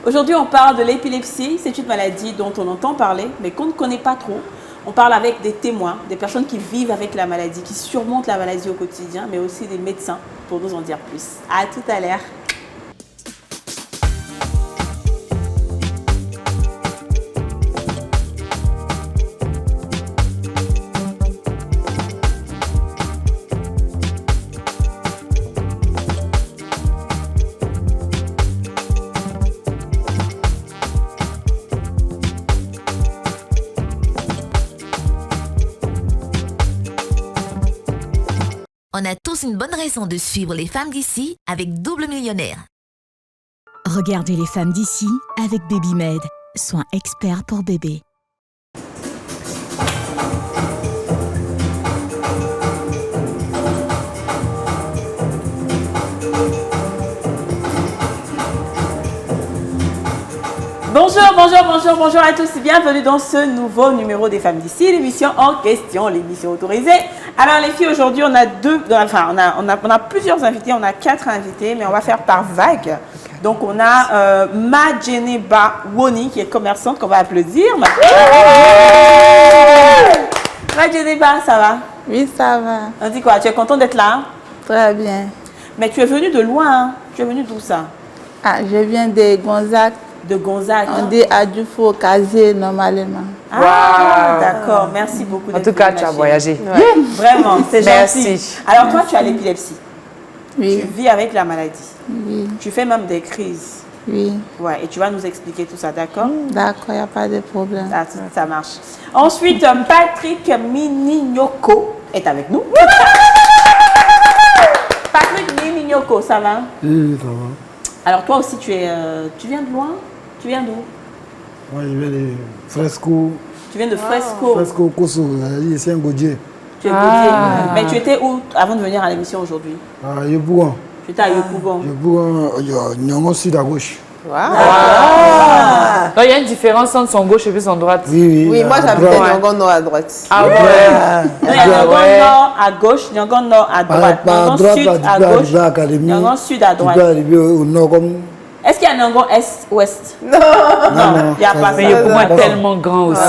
Aujourd'hui, on parle de l'épilepsie. C'est une maladie dont on entend parler, mais qu'on ne connaît pas trop. On parle avec des témoins, des personnes qui vivent avec la maladie, qui surmontent la maladie au quotidien, mais aussi des médecins pour nous en dire plus. À tout à l'heure. On a tous une bonne raison de suivre les femmes d'ici avec Double Millionnaire. Regardez les femmes d'ici avec BabyMed, soins experts pour bébés. Bonjour à tous et bienvenue dans ce nouveau numéro des femmes d'ici, l'émission en question, l'émission autorisée. Alors les filles, aujourd'hui on a plusieurs invités, on a 4 invités, mais on va faire par vague. Donc on a Majeneba Woni qui est commerçante, qu'on va applaudir. Majeneba, ça va? Oui, ça va. On dit quoi? Tu es contente d'être là? Très bien. Mais tu es venue de loin, hein? Tu es venue d'où ça? Ah, je viens de Gonzague. De Gonzague. On dit Adjufo au casier normalement. Ah, d'accord. Merci beaucoup. En tout cas, tu as voyagé. Ouais. Vraiment, c'est gentil. Merci. Alors toi, tu as l'épilepsie. Oui. Tu vis avec la maladie. Oui. Tu fais même des crises. Oui. Ouais, et tu vas nous expliquer tout ça, d'accord? D'accord, il n'y a pas de problème. Ah, ça marche. Ensuite, Patrick Minignoko est avec nous. Patrick Minignoko, ça va? Oui, ça va. Alors toi aussi, tu viens de loin? Tu viens d'où? Moi, je viens de Fresco. Tu viens de Fresco. Fresco, Koso, ici en Godier. Tu es Gauthier. Mais tu étais où avant de venir à l'émission aujourd'hui? À Yopougon. Tu étais à Yopougon. Yopougon, Nyongo Sud à gauche. Donc il y a une différence entre son gauche et puis son droite. Oui, moi j'habitais Nyongo Nord à droite. Ah ouais. Il y a Nyongo Nord à gauche, Nyongo Nord à droite. Par droite, Sud à gauche, Nyongo Sud à droite. Tu peux arriver au nord comme... Est-ce qu'il y a Nyongo Est-ouest? Non, il n'y a pas Mais Yopougon est tellement grand aussi.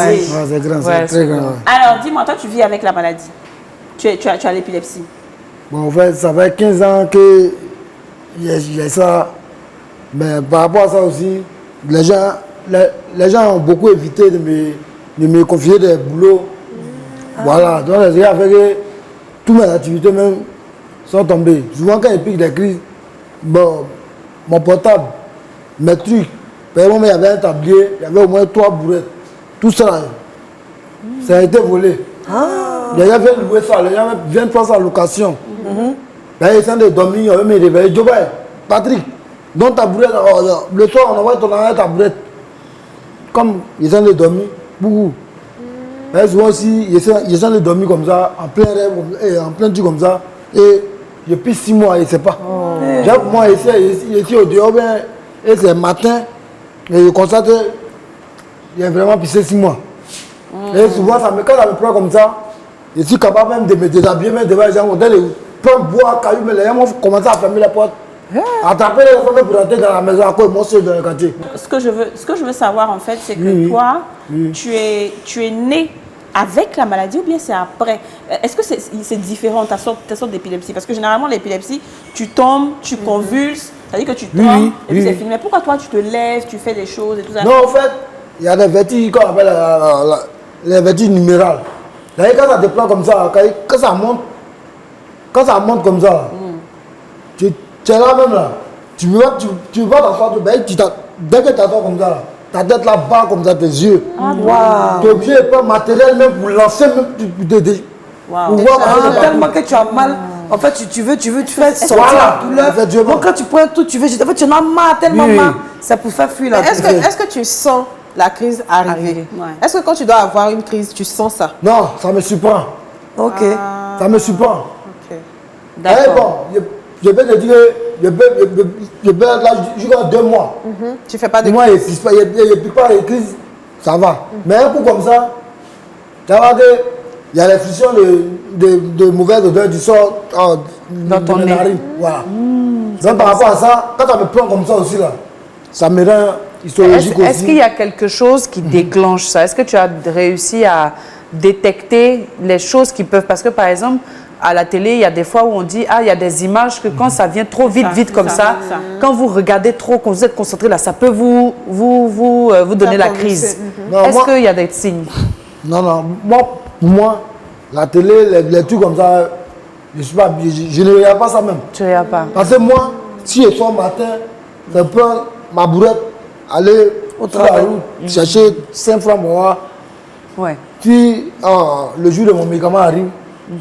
C'est grand, Ouais, c'est très grand. Alors dis-moi, toi tu vis avec la maladie. Tu as l'épilepsie. Bon, en fait, ça fait 15 ans que j'ai ça. Mais par rapport à ça aussi, les gens ont beaucoup évité de me confier des boulots. Voilà, donc j'ai fait que toutes mes activités même sont tombées. Souvent quand il pique des crises, bon, mon portable, mes trucs, par exemple, il y avait un tablier, il y avait au moins 3 boulettes. Tout ça, ça a été volé. Les gens viennent louer ça, les gens viennent prendre ça en location. Là, ils sont de dormir, ils me réveillent. Patrick, donc ta bourrette, le soir on envoie ton argent ta bourrette. Comme ils sont de dormir, beaucoup. Mais souvent aussi, ils sont de dormir comme ça, en plein rêve, en plein truc comme ça. Et depuis 6 mois, je ne sais pas. Moi, ici au dehors, et c'est matin, et je constate qu'il y a vraiment pissé 6 mois. Et souvent, quand ça me prend comme ça, je suis capable même de me déshabiller, même devant les gens, on de prendre bois, caillou, mais les gens vont commencer à fermer la porte. Attraper les enfants pour rentrer dans la maison à cause de mon soeur dans le quartier. Ce que je veux savoir en fait, c'est que toi, tu es né avec la maladie ou bien c'est après? Est-ce que c'est différent ta sorte d'épilepsie? Parce que généralement l'épilepsie, tu tombes, tu convulses, c'est-à-dire que tu tombes et puis c'est fini. Mais pourquoi toi tu te lèves, tu fais des choses et tout ça? Non, en fait, il y a des vertiges qu'on appelle les vertiges numérales. D'ailleurs, quand ça te prend comme ça, quand ça monte comme ça, tu es là même là. Tu vas t'asseoir, dès que tu t'assois comme ça, là, ta tête là bas comme ça, tes yeux. Tu es obligé de prendre matériel même pour lancer, même Tellement que tu as mal, en fait, tu fais sortir la douleur. Donc quand tu prends tout, tu en as marre, tellement marre. C'est pour faire fuir la douleur. Est-ce que tu sens la crise arriver? Est-ce que quand tu dois avoir une crise, tu sens ça? Non, ça me surprend. Ok. Ça me surprend. Ok. D'accord. Je peux te dire que je peux être là jusqu'à 2 mois. Tu fais pas de moi, crise? Moi, il ne pique pas les crises, ça va. Mais un coup comme ça, tu vois qu'il y a les frictions de mauvaise odeur du sort dans ton nez. Voilà. Donc par rapport à ça, quand ça me prend comme ça aussi, là, ça me rend histologique aussi. Est-ce qu'il y a quelque chose qui déclenche ça? Est-ce que tu as réussi à détecter les choses qui peuvent... Parce que par exemple, à la télé, il y a des fois où on dit, ah, il y a des images que quand ça vient trop vite comme ça, quand vous regardez trop, quand vous êtes concentré là, ça peut vous donner la crise. Est-ce qu'il y a des signes? Non. Pour moi, la télé, les trucs comme ça, je ne regarde pas ça même. Tu ne regardes pas? Parce que moi, si je sors matin, je prends ma bourrette, aller sur la route, chercher 5 francs pour moi. Ouais. Puis, le jour de mon médicament arrive,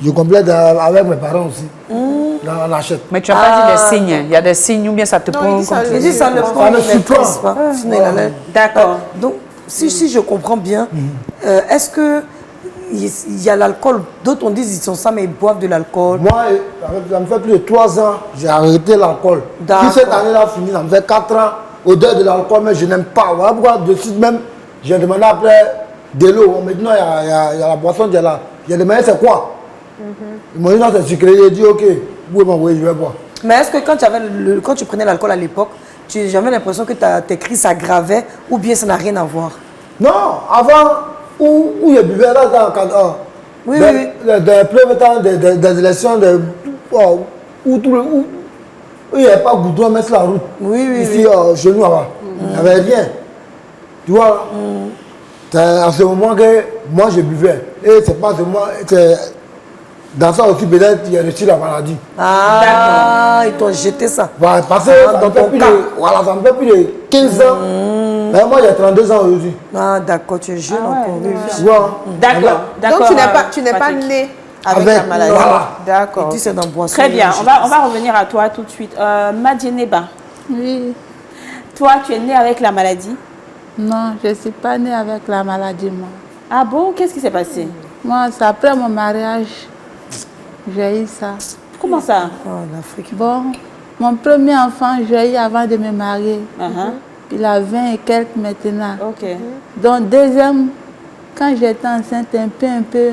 je complète avec mes parents aussi. On achète. Mais tu n'as pas dit des signes. Il y a des signes ou bien ça te prend. Il dit ça ne prend pas. D'accord. Donc, si je comprends bien, est-ce que il y a l'alcool? D'autres on dit qu'ils sont ça, mais ils boivent de l'alcool. Moi, ça me fait plus de 3 ans, j'ai arrêté l'alcool. Puis cette année-là fini, ça me fait 4 ans au-delà de l'alcool, mais je n'aime pas. Voilà pourquoi de suite même, j'ai demandé après de l'eau. On me dit non, il y a la boisson qui est là. J'ai demandé c'est quoi? Ils m'ont dit non, c'est sucré. J'ai dit ok, vous pouvez m'envoyer, je vais boire. Mais est-ce que quand tu prenais l'alcool à l'époque, tu n'avais jamais l'impression que tes crises s'aggravaient ou bien ça n'a rien à voir? Non, avant, où je buvais là, dans les premiers temps des élections, où il n'y avait pas de goudron, mais sur la route. Ici, chez nous, là-bas. Il n'y avait rien. Tu vois, c'est à ce moment que moi je buvais. Et c'est pas seulement. Dans ça aussi, peut-être, il y a reçu la maladie. Ah, ils t'ont jeté ça. Ouais, parce que ça me fait plus de 15 ans. Mais moi, j'ai 32 ans aujourd'hui. Ah, d'accord, tu es jeune encore. D'accord. Donc, tu n'es pas né avec la maladie. Voilà. D'accord. Tu sais dans boisson. Très bien. On va revenir à toi tout de suite. Madieneba. Oui. Toi, tu es née avec la maladie? Non, je ne suis pas née avec la maladie, moi. Ah bon? Qu'est-ce qui s'est passé? Moi, c'est après mon mariage, j'ai eu ça. Comment ça? Oh, l'Afrique. Bon, mon premier enfant, j'ai eu avant de me marier. Il a 20 et quelques maintenant. Ok. Donc, deuxième, quand j'étais enceinte, un peu,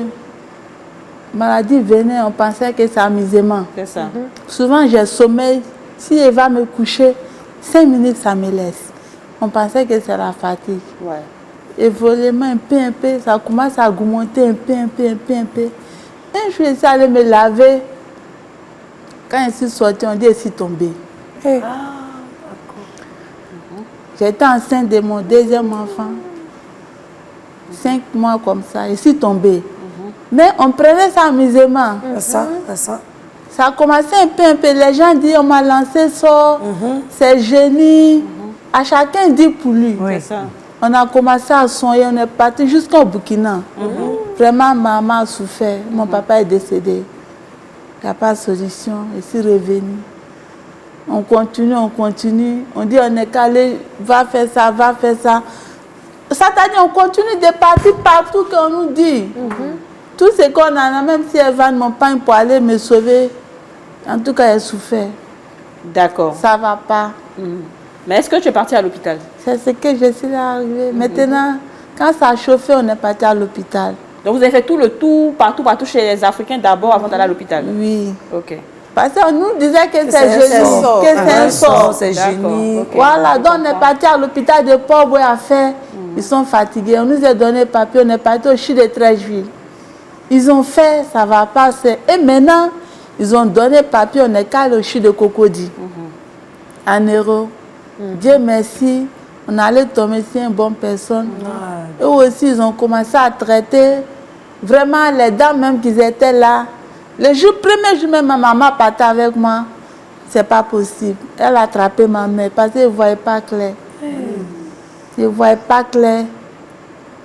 maladie venait, on pensait que c'est amusement. C'est ça. Souvent, j'ai sommeil. Si elle va me coucher, 5 minutes, ça me laisse. On pensait que c'est la fatigue. Ouais. Évoluellement, un peu, ça commence à augmenter un peu. Un jour, je suis allée me laver. Quand je suis sortie, on dit je suis tombée. J'étais enceinte de mon deuxième enfant. 5 mois comme ça, je suis tombée. Mais on prenait ça amusément. Ça. Ça a commencé un peu. Les gens disent on m'a lancé ça, c'est génie. À chacun dit pour lui. C'est ça. On a commencé à soigner, on est parti jusqu'au Burkina. Vraiment, maman a souffert. Mon papa est décédé. Il n'y a pas de solution. Je suis revenue. On continue. On dit on est calé, va faire ça. Ça t'a dit on continue de partir partout qu'on nous dit. Tout ce qu'on a, même si elle va de mon pain pour aller me sauver, en tout cas, elle souffert. D'accord. Ça ne va pas. Mais est-ce que tu es partie à l'hôpital? C'est ce que je suis arrivée. Maintenant, quand ça a chauffé, on est parti à l'hôpital. Donc vous avez fait tout le tour, partout chez les Africains d'abord avant d'aller à l'hôpital? Oui. Ok. Parce qu'on nous disait que c'est génie, que c'est un sort. C'est génie. Okay. Voilà, donc on est parti à l'hôpital de pauvres à faire. Ils sont fatigués. On nous a donné papier, on est parti au CHU de Treichville. Ils ont fait, ça ne va pas. Et maintenant, ils ont donné papier, on est calé au CHU de Cocody. En euros. Dieu merci, on allait tomber sur une bonne personne. Eux aussi, ils ont commencé à traiter. Vraiment, les dames même qui étaient là. Le premier jour même, ma maman partait avec moi. C'est pas possible. Elle a attrapé ma mère parce qu'elle ne voyait pas clair. Elle ne voyait pas clair.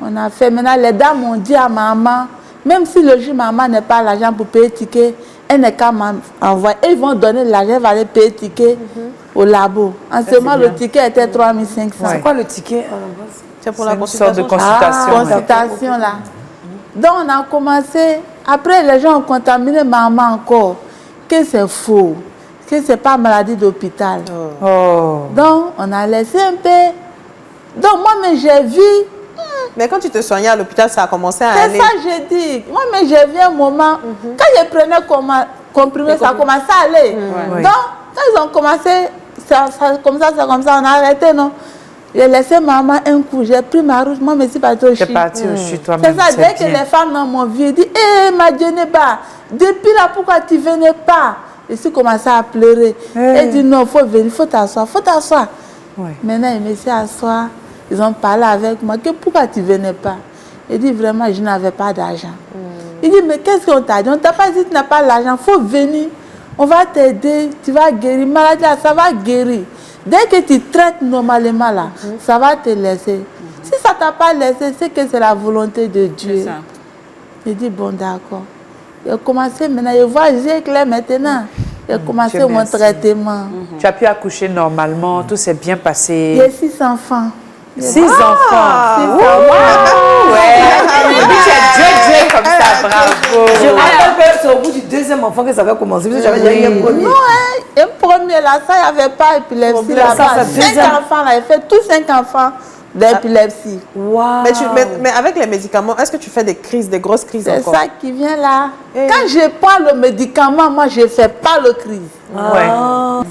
On a fait. Maintenant, les dames ont dit à maman, même si le jour maman n'est pas l'argent pour payer le ticket, elle n'est qu'à m'envoyer. Ils vont donner l'argent, elle va aller payer le ticket au labo. En ce moment, le ticket était 3500. C'est quoi le ticket? C'est pour la consultation. consultation. Consultation, là. Donc, on a commencé. Après, les gens ont contaminé maman encore. Que c'est faux. Que ce n'est pas maladie d'hôpital. Donc, on a laissé un peu. Donc, moi-même, j'ai vu. Mais quand tu te soignais à l'hôpital, ça a commencé à aller. C'est ça que j'ai dit. Moi-même, j'ai vu un moment. Quand je prenais comprimé, ça a commencé à aller. Donc, quand ils ont commencé, c'est comme ça, on a arrêté, non? J'ai laissé maman un coup, j'ai pris ma route, moi, je suis partie au Tu es Chine. parti au chute toi-même. C'est ça, dès que bien. les femmes m'ont vu, elles disent, hé, ma Djeneba, depuis là, pourquoi tu ne venais pas? Je suis commencé à pleurer. Elle dit, non, il faut venir, il faut t'asseoir, il faut t'asseoir. Ouais. Maintenant, ils me sont asseoir, ils ont parlé avec moi, que pourquoi tu ne venais pas? Il dit, vraiment, je n'avais pas d'argent. Il dit, mais qu'est-ce qu'on t'a dit? On ne t'a pas dit que tu n'as pas l'argent, il faut venir. On va t'aider, tu vas guérir. Maladie, là, ça va guérir. Dès que tu traites normalement, là, ça va te laisser. Si ça ne t'a pas laissé, c'est que c'est la volonté de Dieu. ça. Il dit, bon, d'accord. Il a commencé maintenant, il voit Dieu clair maintenant. Il a commencé Dieu mon merci. traitement. Tu as pu accoucher normalement, tout s'est bien passé. Il y a 6 enfants. 6 enfants. 6 enfants. Ouais. Tu es Dieu comme ça, bravo. Je me rappelle que c'est au bout du deuxième enfant que ça avait commencé. Parce que j'avais déjà eu un premier. Non, hein, un premier là, ça, il n'y avait pas d'épilepsie là-bas. 5 enfants là, il fait tous 5 enfants d'épilepsie. Wow. Mais avec les médicaments, est-ce que tu fais des crises, des grosses crises C'est encore? ça qui vient là. Quand je prends le médicament, moi, je ne fais pas le crise. Ouais.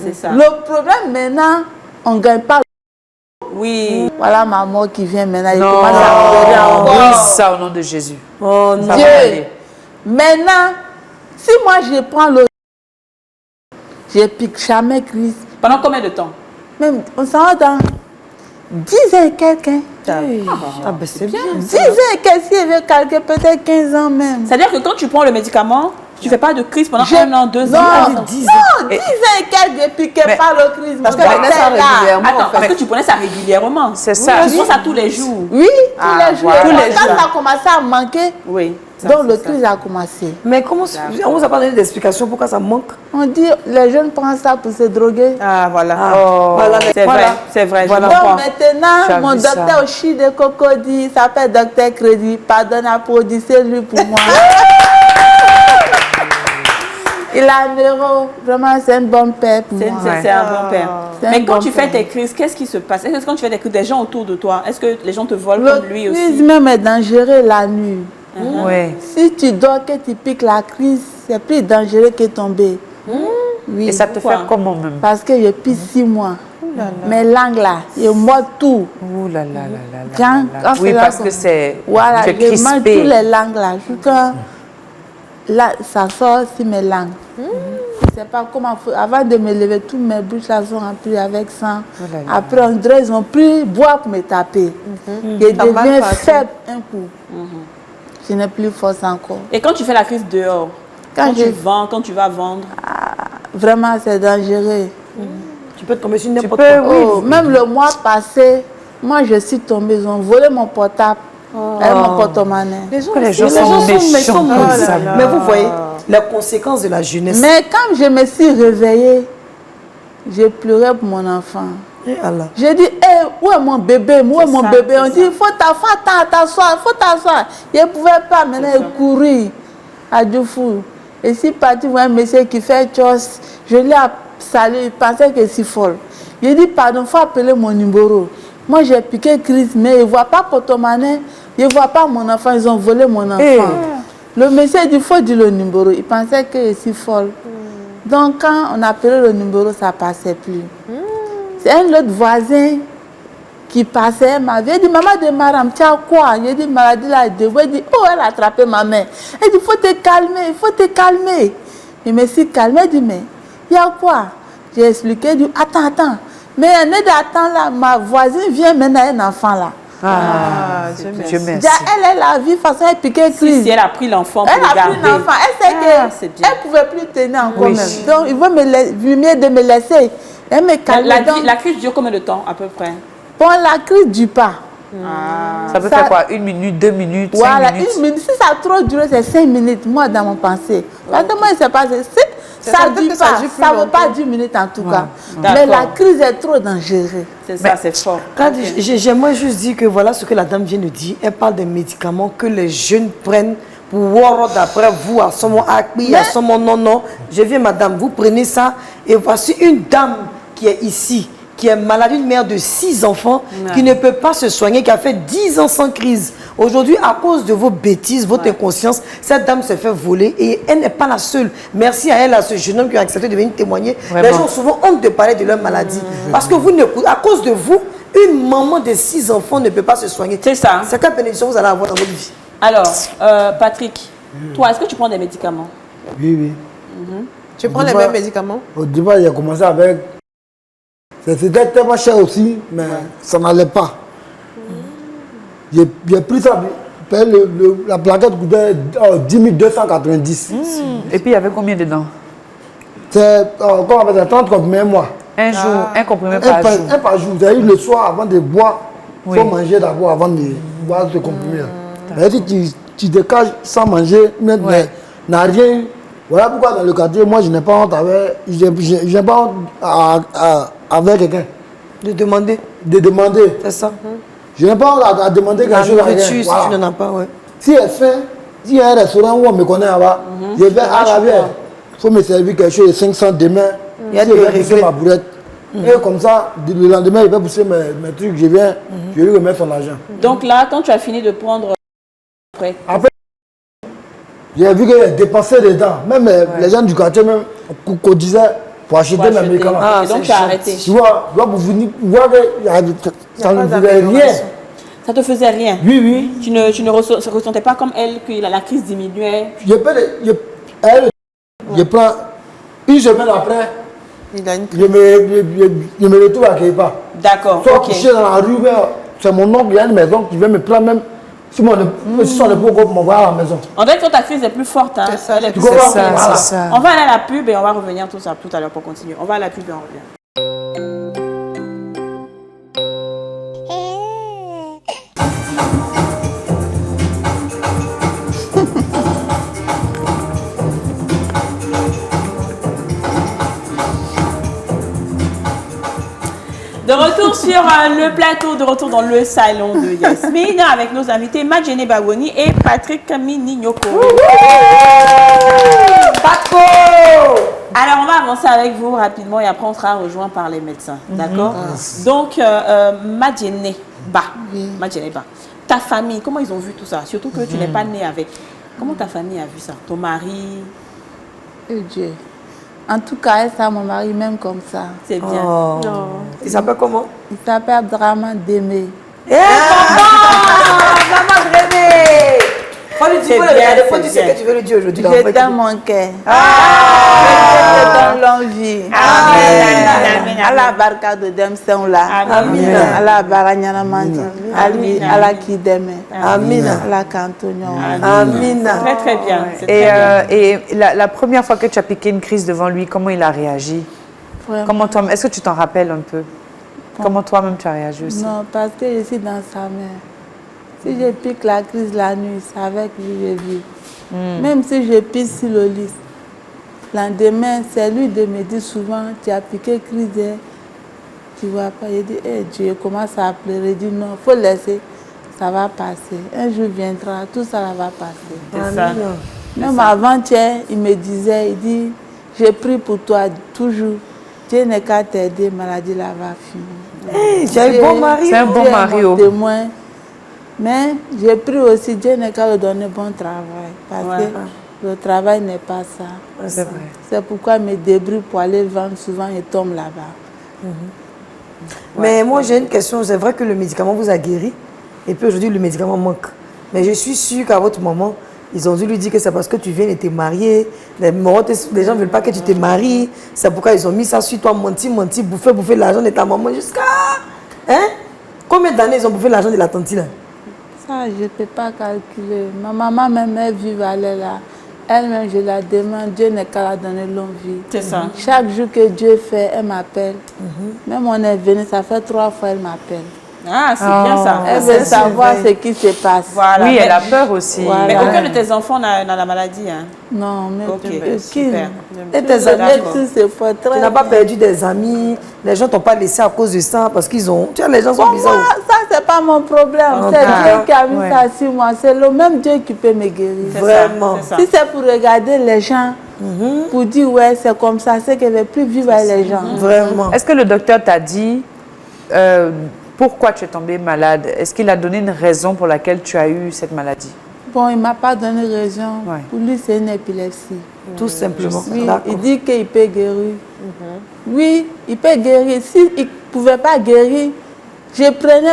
C'est ça. Le problème maintenant, on ne gagne pas. Oui. Voilà ma mort qui vient maintenant. Il Non. commence à pleurer On encore. brise ça au nom de Jésus. Oh non. Ça Dieu. va aller. Maintenant, si moi je prends le... Je ne pique jamais crise. Pendant combien de temps? Même, on s'en va dans 10 ans et quelqu'un. Ah ben c'est bien. 10 ans et quelqu'un, si je veux calculer, peut-être 15 ans même. C'est-à-dire que quand tu prends le médicament, tu ne fais pas de crise pendant Je- 1 an, 2 Non, ans. non, 10 ans et quelques, je ne piquais Mais- pas le crise. Parce Mon qu'elle prenait ça docteur, là. régulièrement. Attends, parce que tu prenais ça régulièrement. C'est ça. Tu prends ça tous les jours. Oui, Ah, tous les jours. voilà. Tous les Quand jours. ça a commencé à manquer, Oui. ça, donc c'est le ça. crise a commencé. Mais comment on vous a pas donné d'explication pourquoi ça manque? On dit, les jeunes prennent ça pour se droguer. Ah, voilà. Voilà, mais C'est voilà. vrai, c'est vrai. Voilà. Je Donc comprends. Tu as maintenant, mon vu ça. docteur au Chi de Cocody s'appelle docteur Crédit. Pardonne, applaudissez-lui pour moi. Il a un euro. Vraiment, c'est un bon père pour C'est moi. c'est un bon père. C'est un Mais quand bon tu fais père. tes crises, qu'est-ce qui se passe? Est-ce que quand tu fais des crises, des gens autour de toi, est-ce que les gens te volent Le comme lui crise aussi? même est dangereux la nuit. Ouais. Si tu dors, que tu piques la crise, c'est plus dangereux que tomber. Oui. Et ça te fait Pourquoi? comment même? Parce que je pisse 6 mois. Mes langues là, je mords tout. Ouh là là là là là Quand- là. quand Oui, c'est là parce qu'on- que c'est... Voilà, tu es je mange crispé. toutes les langues là. Jusqu'à là, ça sort sur mes langues. Je ne sais pas comment. Avant de me lever, toutes mes bouches là sont remplies avec sang. Oh là là. Après, on dirait ils ont pris bois pour me taper. Je T'as mal deviens partout. faible un coup. Je n'ai plus force encore. Et quand tu fais la crise dehors, Quand quand je- tu vends, quand tu vas vendre, Vraiment, c'est dangereux. Tu peux tomber sur Tu n'importe peux, quoi. oui. Oh, même le mois passé, moi je suis tombée. Ils ont volé mon portable et mon porte-monnaie. Les gens sont Les gens méchants sont comme comme ça. Mais vous voyez les conséquences de la jeunesse. Mais quand je me suis réveillée, j'ai pleuré pour mon enfant. Eh Allah. J'ai dit, hey, où est mon bébé? Où est mon ça, bébé? On c'est dit, il faut t'asseoir, il faut t'asseoir. Je ne pouvais pas maintenant courir à Djoufou. Et si parti voir un monsieur qui fait chose, je l'ai salué, il pensait que c'est folle. J'ai dit, pardon, il faut appeler mon numéro. Moi, j'ai piqué crise, mais ils ne voient pas porte-monnaie, ils ne voient pas mon enfant, ils ont volé mon enfant. Hey. Le monsieur dit, il faut dire le numéro. Il pensait que c'est folle. Donc, quand on appelait le numéro, ça ne passait plus. C'est un autre voisin qui passait, m'avait dit, maman de Maram, tu as quoi? J'ai dit, maladie là, de il dit, oh, elle a attrapé ma main. Elle dit, il faut te calmer, il faut te calmer. Je me suis calmée, elle dit, mais il y a quoi? J'ai expliqué, elle dit, attends. Mais un aide d'attente là, ma voisine vient maintenant un enfant là. Ah, Dieu merci. Déjà, elle a vu façon elle piquait crise. si elle a pris l'enfant pour Elle le a pris garder. l'enfant, elle sait Ah, c'est bien. qu'elle ne pouvait plus tenir encore Oui. même. Donc, il vaut mieux de me laisser. Elle me calme. La crise dure combien de temps à peu près? Bon, la crise du pas. Ça peut Ça- faire quoi? 1 minute, 2 minutes, 5 Voilà, minutes? 1 minute. Si ça a trop duré, c'est 5 minutes, moi, dans mon pensée. Parce que moi, il s'est passé. Si ça ne peut-être dure que ça pas, dure plus ça ne vaut pas longtemps. 10 minutes en tout cas. D'accord. Mais la crise est trop dangereuse. C'est ça, c'est fort. Quand j'aimerais juste dire que voilà ce que la dame vient de dire. Elle parle des médicaments que les jeunes prennent pour voir d'après vous à son acquis, à son non. Je viens madame, vous prenez ça et voici une dame qui est ici, qui est malade, une mère de 6 enfants, qui ne peut pas se soigner, qui a fait 10 ans sans crise. Aujourd'hui, à cause de vos bêtises, votre inconscience, cette dame se fait voler et elle n'est pas la seule. Merci à elle, à ce jeune homme qui a accepté de venir témoigner. Vraiment. Les gens ont souvent honte de parler de leur maladie. Parce que vous ne, à cause de vous, Une maman de 6 enfants ne peut pas se soigner. C'est ça. C'est quelle bénédiction vous allez avoir dans votre vie? Alors, Patrick, toi, est-ce que tu prends des médicaments? Oui, oui. Tu prends les mêmes médicaments? Au départ, j'ai commencé avec... C'était tellement cher aussi, mais ça n'allait pas. J'ai pris ça, la plaquette coûtait 10 290. Et puis il y avait combien dedans? C'est 30 comprimés mois. Un jour, un comprimé par jour. Un par jour. C'est-à-dire le soir, avant de boire, il faut manger d'abord avant de boire ce comprimé. Mais si tu te caches sans manger, n'a rien. Voilà pourquoi dans le quartier, moi je n'ai pas honte avec quelqu'un. De demander. De demander. C'est ça. Je n'ai pas honte à demander quelque chose à quelqu'un. Si tu n'en as pas, ouais. Si elle fait, s'il y a un restaurant où on me connaît là-bas, je vais à la bière. Il faut me servir quelque chose de 500 demain. Il y a si je vais pousser ma bourrette. Et comme ça, le lendemain, il va pousser mes trucs, je viens, je lui remets son argent. Donc là, quand tu as fini de prendre... Après, j'ai vu qu'il a dépensé dedans. Même les gens du quartier même cotisaient pour acheter mes médicaments. Et donc tu as arrêté. Tu vois, vous venez voir que ça ne faisait rien. Ça te faisait rien? Oui, oui. Tu ne ressentais pas comme elle que la crise diminuait? Je prends une semaine après, Il a une... je me retrouve à Képa. D'accord. Soit Ok. couché dans la rue, c'est mon oncle, il y a une maison qui vient me prendre même. Si son époux m'envoie à la maison. On dirait que ta crise est plus forte. Hein? Elle est plus comprends? forte. Voilà. C'est ça. On va aller à la pub et on va revenir tout à l'heure pour continuer. On va à la pub et on revient. De retour sur le plateau, de retour dans le salon de Yasmine avec nos invités Madjene Bawoni et Patrick Minignoko. Paco! Alors on va avancer avec vous rapidement et après on sera rejoint par les médecins, d'accord? Donc Madjene Ba, ta famille, comment ils ont vu tout ça? Surtout que tu n'es pas née avec. Comment ta famille a vu ça? Ton mari? Et Dieu. En tout cas, ça, mon mari, même comme ça. C'est bien. Oh. Il s'appelle comment? Il s'appelle Abdraman Démé. Eh, maman Démé! Faut lui dire, faut dire ce que tu veux lui dire aujourd'hui. Je t'aime mon cœur. Je te donne longue vie. Amen. Allah barka de dem là. Amen. Allah baranyana mandi. Allah qui deme. Amen. Allah cantonio. Amen. Très très bien. C'est très bien. Et la première fois que tu as piqué une crise devant lui, comment il a réagi? Comment toi, est-ce que tu t'en rappelles un peu? Comment toi-même tu as réagi aussi? Non, parce que je suis dans sa main. Si je pique la crise la nuit, c'est avec lui que je vis. Même si je pisse sur le lit, le lendemain, c'est lui de me dire souvent, tu as piqué crise, tu vois pas. Je dis, Dieu, je commence à pleurer. Je dis, non, il faut laisser, ça va passer. Un jour viendra, tout ça va passer. C'est ça. Même avant-hier, il me disait, il dit, je prie pour toi toujours. Dieu n'est qu'à t'aider, maladie là va finir. Tu as un bon mari. C'est un bon mari. Mon témoin. Mais j'ai pris aussi, Dieu n'est qu'à lui donner bon travail. Parce que le travail n'est pas ça. C'est vrai. C'est pourquoi je me débrouille pour aller vendre souvent et tombe là-bas. Mais moi, j'ai une question. C'est vrai que le médicament vous a guéri. Et puis aujourd'hui, le médicament manque. Mais je suis sûre qu'à votre maman, ils ont dû lui dire que c'est parce que tu viens de te marier. Les gens ne veulent pas que tu te maries. C'est pourquoi ils ont mis ça sur toi, menti, bouffer l'argent de ta maman jusqu'à... Hein? Combien d'années ils ont bouffé l'argent de la tante là? Ça, je ne peux pas calculer. Ma maman même est vive, elle est là. Elle-même, je la demande, Dieu n'est qu'à la donner longue vie. C'est ça. Chaque jour que Dieu fait, elle m'appelle. Même on est venu, ça fait 3 fois, elle m'appelle. Ah, c'est bien ça. Elle veut savoir ce qui se passe. Voilà. Oui, elle a peur aussi. Voilà. Mais aucun de tes enfants n'a la maladie. Hein? Non, mais Ok, aucune. super. Et tes amis, Tu tu n'as pas perdu des amis, les gens ne t'ont pas laissé à cause de ça parce qu'ils ont... Tu vois, les gens sont bizarres. Ça, c'est pas mon problème. C'est Dieu qui a mis ça sur moi. C'est le même Dieu qui peut me guérir. Vraiment. Ça. Si c'est pour regarder les gens, pour dire, ouais, c'est comme ça, c'est que je ne vais plus vivre avec les gens. Vraiment. Est-ce que le docteur t'a dit pourquoi tu es tombée malade? Est-ce qu'il a donné une raison pour laquelle tu as eu cette maladie? Bon, il ne m'a pas donné raison. Ouais. Pour lui, c'est une épilepsie. Tout simplement. Oui, D'accord. il dit qu'il peut guérir. Oui, il peut guérir. S'il ne pouvait pas guérir, Je prenais...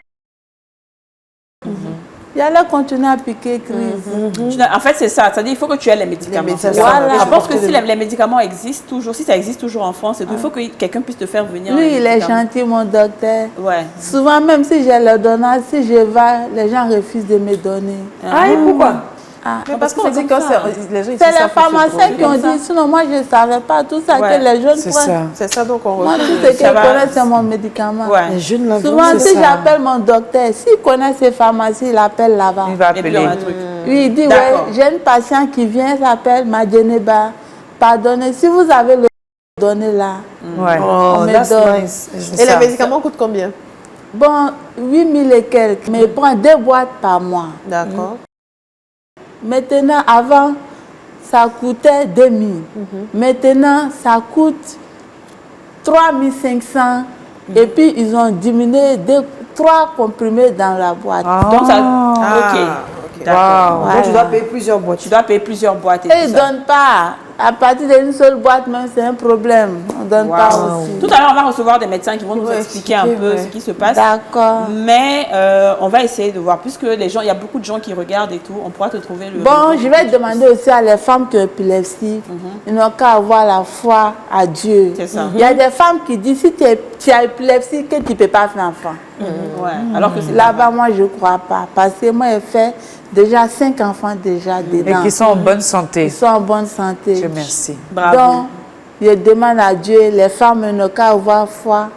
J'allais continuer à piquer crise. En fait, c'est ça. C'est-à-dire qu'il faut que tu aies les médicaments. Voilà. Je pense que si les médicaments existent toujours, si ça existe toujours en France, il faut que quelqu'un puisse te faire venir. Lui, il est gentil, mon docteur. Ouais. Souvent, même si j'ai l'ordonnance, si je vais, les gens refusent de me donner. Ah, et pourquoi? Mais parce qu'on dit que les gens... C'est les pharmaciens qui ont dit, sinon moi je ne savais pas tout ça que les jeunes prennent. C'est ça donc on Moi, tout ce qu'ils connaissent, c'est mon médicament. Les jeunes là, souvent, si j'appelle mon docteur, s'il connaît ces pharmacies, il appelle là-bas. Il va appeler. Oui, il dit, ouais, j'ai une patiente qui vient, elle s'appelle Madjeneba. Pardonnez, si vous avez le donnez là. Ouais. On me donne. Nice. Et les médicaments coûtent combien? Bon, 8 000 et quelques, mais il prend 2 boîtes par mois. D'accord. Maintenant, avant, ça coûtait 2 000. Maintenant, ça coûte 3 500. Et puis, ils ont diminué 3 comprimés dans la boîte. Donc, ça... Ok. D'accord. Donc tu dois payer plusieurs boîtes. Tu dois payer plusieurs boîtes. Et ils ne donnent pas. À partir d'une seule boîte, même, c'est un problème. On ne donne pas aussi. Tout à l'heure, on va recevoir des médecins qui vont nous expliquer un peu ce qui se passe. D'accord. Mais on va essayer de voir. Puisque les gens, il y a beaucoup de gens qui regardent et tout, on pourra te trouver le... Bon, je vais demander aussi à les femmes qui ont épilepsie. Ils n'ont qu'à avoir la foi à Dieu. C'est ça. Il y a des femmes qui disent, si tu as épilepsie, que tu ne peux pas faire enfant. Ouais. Alors que c'est là-bas, moi, je ne crois pas. Parce que moi, j'ai fait déjà 5 enfants déjà dedans. Et qui sont en bonne santé. Ils sont en bonne santé. Dieu merci. Bravo. Donc, je demande à Dieu, les femmes n'ont qu'à avoir foi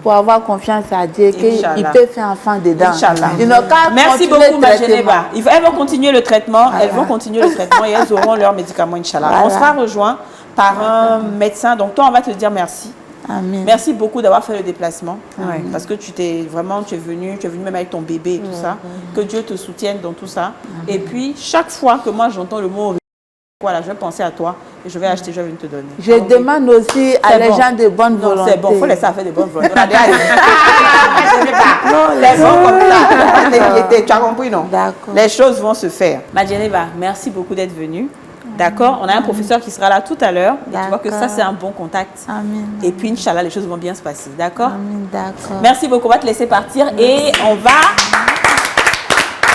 pour avoir confiance à Dieu qu'ils peuvent faire enfant dedans. Inch'Allah. Ils n'ont qu'à Merci continuer beaucoup, le Madjeneba. Elles vont continuer le traitement. Elles vont continuer le traitement et elles auront leur médicament, Inch'Allah. Voilà. On sera rejoint par un médecin. Donc, toi, on va te dire merci. Amen. Merci beaucoup d'avoir fait le déplacement. Ouais. Parce que tu es venu même avec ton bébé et tout ça. Que Dieu te soutienne dans tout ça. Et puis, chaque fois que moi j'entends le mot voilà, je vais penser à toi et je vais acheter, je vais venir te donner. Je demande aussi à les gens de bonne volonté. C'est bon, il faut laisser faire de bonne volonté. Non, les gens comme ça. Tu as compris, non? D'accord. Les choses vont se faire. Madjeneba, merci beaucoup d'être venue. D'accord, on a un professeur qui sera là tout à l'heure. Et tu vois que ça, c'est un bon contact. Amen. Et puis, Inch'Allah, les choses vont bien se passer. D'accord? Amen, d'accord. Merci beaucoup. On va te laisser partir et on va...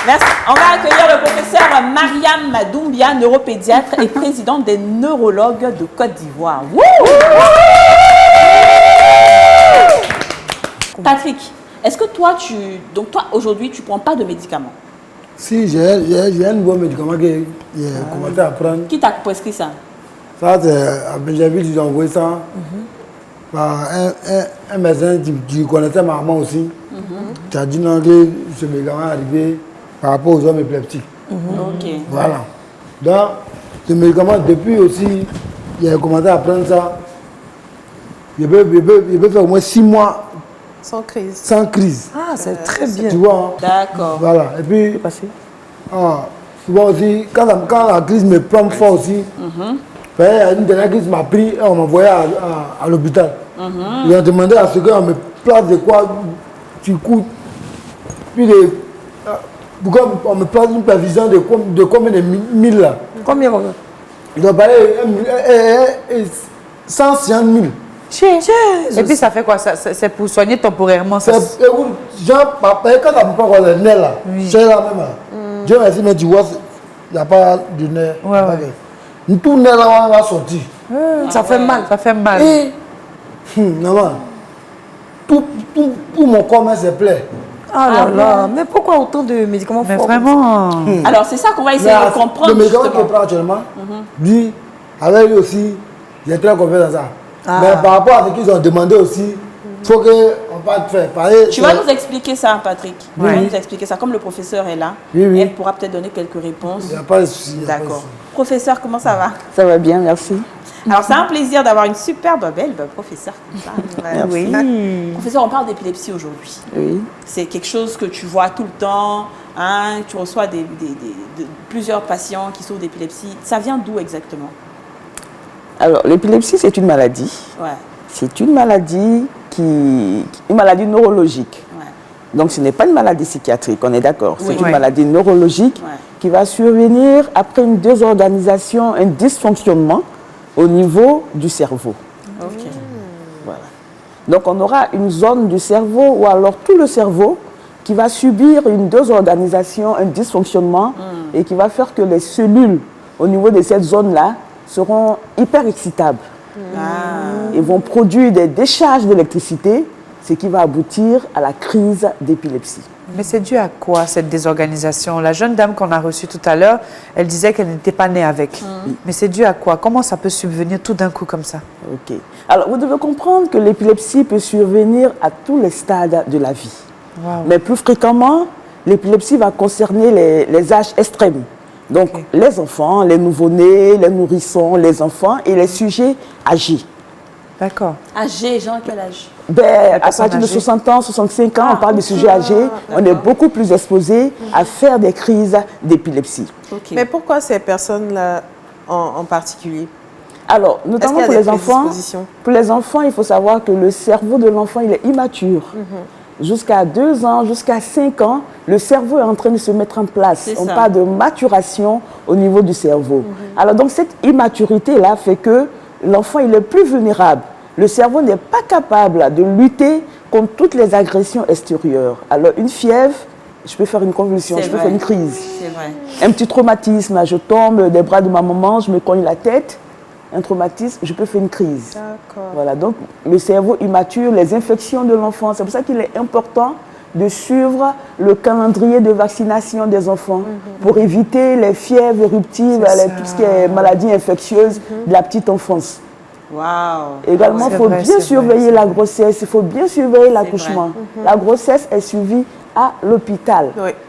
Merci. On va accueillir le professeur Mariam Madoumbia, neuropédiatre et présidente des neurologues de Côte d'Ivoire. Patrick, est-ce que toi, aujourd'hui, tu ne prends pas de médicaments? Si, j'ai un nouveau médicament que j'ai commencé à prendre. Qui t'a prescrit ça? Ça, c'est à Benjaville, ils ont envoyé ça par un médecin qui connaissait ma maman aussi. Qui a dit non, que ce médicament est arrivé par rapport aux hommes épileptiques. Ok. Voilà. Donc, ce médicament, depuis aussi, j'ai commencé à prendre ça. Il peut faire au moins 6 mois sans crise. Sans crise. Ah, c'est très bien. Tu vois? D'accord. Voilà. Et puis, souvent aussi, quand la crise me prend fort aussi, il y a une dernière crise m'a pris et on m'a envoyé à l'hôpital. Ils ont demandé à ce qu'on me place de quoi tu coûtes. Puis pourquoi on me place une prévision de combien de mille là? Combien? Il doit parler 160 000. Et puis ça fait quoi? C'est pour soigner temporairement ça? Genre, quand ça me prend le nez là, c'est là même. Dieu merci, mais tu vois, il n'y a pas de nez. Tout nez là va sortir. Ça fait mal. Ça fait mal. Et, non, tout mon corps c'est plaît. Ah là là, mais pourquoi autant de médicaments mais forts? Vraiment. Alors c'est ça qu'on va essayer de comprendre. Le médicament qu'il prend actuellement, lui, avec lui aussi, j'ai très confiance dans ça. Mais par rapport à ce qu'ils ont demandé aussi, il faut qu'on parte faire. Tu vas nous expliquer ça, Patrick. Tu vas nous expliquer ça. Comme le professeur est là, elle pourra peut-être donner quelques réponses. Il n'y a pas de souci. D'accord. Professeur, comment ça va? Ça va bien, merci. Alors, c'est un plaisir d'avoir une superbe, belle professeure comme ça. Oui. Professeur, on parle d'épilepsie aujourd'hui. Oui. C'est quelque chose que tu vois tout le temps. Hein, tu reçois plusieurs patients qui souffrent d'épilepsie. Ça vient d'où exactement? Alors, l'épilepsie, c'est une maladie. Ouais. C'est une maladie une maladie neurologique. Ouais. Donc, ce n'est pas une maladie psychiatrique, on est d'accord. Oui. C'est une maladie neurologique qui va survenir après une désorganisation, un dysfonctionnement au niveau du cerveau. Ok. Voilà. Donc on aura une zone du cerveau ou alors tout le cerveau qui va subir une désorganisation, un dysfonctionnement et qui va faire que les cellules au niveau de cette zone-là seront hyper excitables. Et vont produire des décharges d'électricité, ce qui va aboutir à la crise d'épilepsie. Mais c'est dû à quoi cette désorganisation? La jeune dame qu'on a reçue tout à l'heure, elle disait qu'elle n'était pas née avec. Mais c'est dû à quoi? Comment ça peut subvenir tout d'un coup comme ça? Ok. Alors vous devez comprendre que l'épilepsie peut survenir à tous les stades de la vie. Wow. Mais plus fréquemment, l'épilepsie va concerner les âges extrêmes. Donc les enfants, les nouveau-nés, les nourrissons, les enfants et les sujets âgés. D'accord. Âgé, genre quel âge? À partir de 60 ans, 65 ans, on parle de sujets âgés. On est beaucoup plus exposé à faire des crises d'épilepsie. Mais pourquoi ces personnes-là en particulier? Alors, notamment pour les enfants. Pour les enfants, il faut savoir que le cerveau de l'enfant, il est immature. Jusqu'à 2 ans, jusqu'à 5 ans, le cerveau est en train de se mettre en place. On parle de maturation au niveau du cerveau. Alors donc cette immaturité-là fait que l'enfant il est plus vulnérable. Le cerveau n'est pas capable de lutter contre toutes les agressions extérieures. Alors une fièvre, je peux faire une convulsion, je peux faire une crise. Un petit traumatisme, je tombe des bras de ma maman, je me cogne la tête. Un traumatisme, je peux faire une crise. Voilà, donc le cerveau immature, les infections de l'enfant, c'est pour ça qu'il est important de suivre le calendrier de vaccination des enfants pour éviter les fièvres éruptives, tout ce qui est maladies infectieuses de la petite enfance. Également, il faut bien surveiller la grossesse, il faut bien surveiller l'accouchement. La grossesse est suivie à l'hôpital.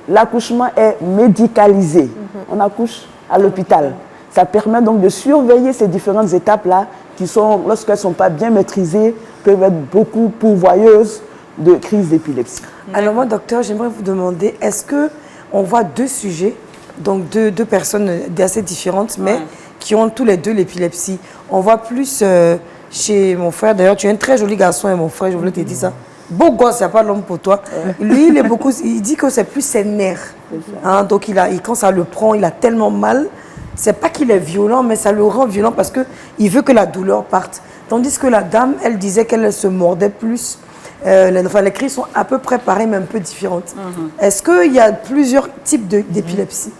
L'accouchement est médicalisé. On accouche à l'hôpital. Ça permet donc de surveiller ces différentes étapes-là qui sont, lorsqu'elles ne sont pas bien maîtrisées, peuvent être beaucoup pourvoyeuses de crises d'épilepsie. Alors moi, docteur, j'aimerais vous demander, est-ce qu'on voit 2 sujets, donc deux personnes assez différentes, mais qui ont tous les 2 l'épilepsie? On voit plus chez mon frère, d'ailleurs, tu es un très joli garçon, et mon frère, je voulais te dire ça. Beau gosse, il n'y a pas l'homme pour toi. Lui, il dit que c'est plus ses nerfs. Hein, donc quand ça le prend, il a tellement mal. C'est pas qu'il est violent, mais ça le rend violent parce qu'il veut que la douleur parte. Tandis que la dame, elle disait qu'elle se mordait plus. Les cris sont à peu près pareilles, mais un peu différentes. Est-ce qu'il y a plusieurs types d'épilepsie?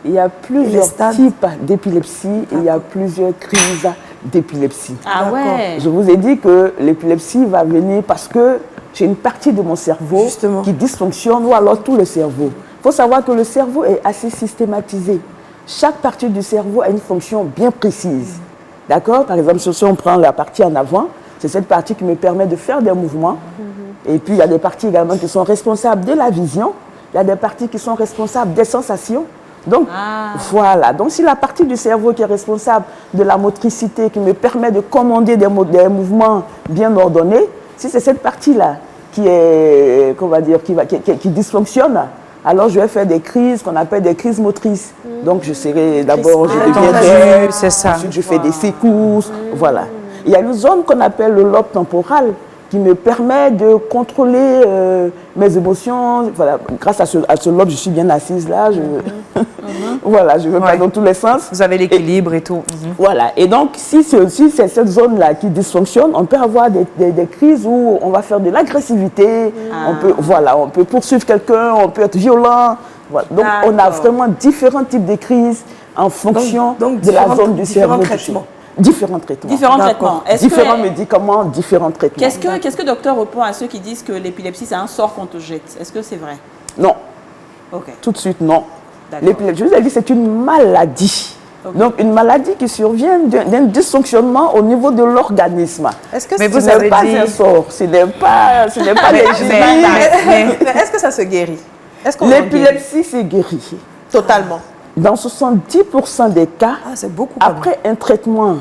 Il y a plusieurs types d'épilepsie et il y a plusieurs crises d'épilepsie. Ah ouais. Je vous ai dit que l'épilepsie va venir parce que j'ai une partie de mon cerveau qui dysfonctionne ou alors tout le cerveau. Il faut savoir que le cerveau est assez systématisé. Chaque partie du cerveau a une fonction bien précise. D'accord? Par exemple, si on prend la partie en avant, c'est cette partie qui me permet de faire des mouvements. Et puis, il y a des parties également qui sont responsables de la vision. Il y a des parties qui sont responsables des sensations. Donc, voilà. Donc, si la partie du cerveau qui est responsable de la motricité, qui me permet de commander des mouvements bien ordonnés, si c'est cette partie-là qui est, qu'on va dire, qui dysfonctionne, alors je vais faire des crises qu'on appelle des crises motrices. Donc je serai d'abord, je deviendrai, ensuite je fais des secousses, voilà. Il y a une zone qu'on appelle le lobe temporal qui me permet de contrôler mes émotions. Voilà, grâce à ce lobe, je suis bien assise là. Voilà, je ne vais pas dans tous les sens. Vous avez l'équilibre et tout. Voilà, et donc si c'est cette zone-là qui dysfonctionne, on peut avoir des crises où on va faire de l'agressivité, on peut poursuivre quelqu'un, on peut être violent. Voilà. Donc on a vraiment différents types de crises en fonction de la zone du cerveau. Différents traitements. Différents traitements. Différents médicaments, différents traitements. Qu'est-ce que le docteur répond à ceux qui disent que l'épilepsie, c'est un sort qu'on te jette? Est-ce que c'est vrai? Non. Tout de suite, non. L'épilepsie, je vous ai dit, c'est une maladie. Donc, une maladie qui survient d'un dysfonctionnement au niveau de l'organisme. Mais ce n'est pas un sort, ce n'est pas léger. Mais est-ce que ça se guérit? L'épilepsie, c'est guéri. Totalement. Dans 70% des cas, après un traitement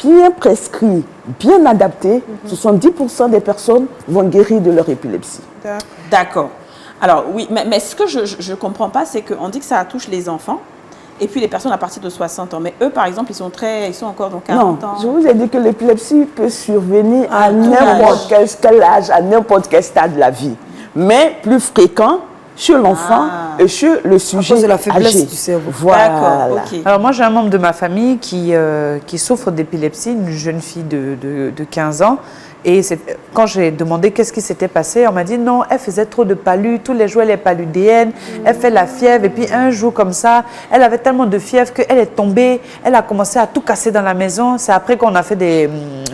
bien prescrit, bien adapté, 70% des personnes vont guérir de leur épilepsie. D'accord. Alors oui, mais ce que je ne comprends pas, c'est qu'on dit que ça touche les enfants et puis les personnes à partir de 60 ans. Mais eux, par exemple, ils sont encore dans 40 ans. Non, je vous ai dit que l'épilepsie peut survenir à n'importe quel âge, à n'importe quel stade de la vie. Mais plus fréquent chez l'enfant et chez le sujet de la faiblesse âgé. du cerveau. Voilà. Alors moi, j'ai un membre de ma famille qui souffre d'épilepsie, une jeune fille de 15 ans. Et quand j'ai demandé qu'est-ce qui s'était passé, on m'a dit non, elle faisait trop de palud, tous les jours elle est paludéenne, elle fait la fièvre. Et puis un jour comme ça, elle avait tellement de fièvre qu'elle est tombée, elle a commencé à tout casser dans la maison. C'est après qu'on a fait des,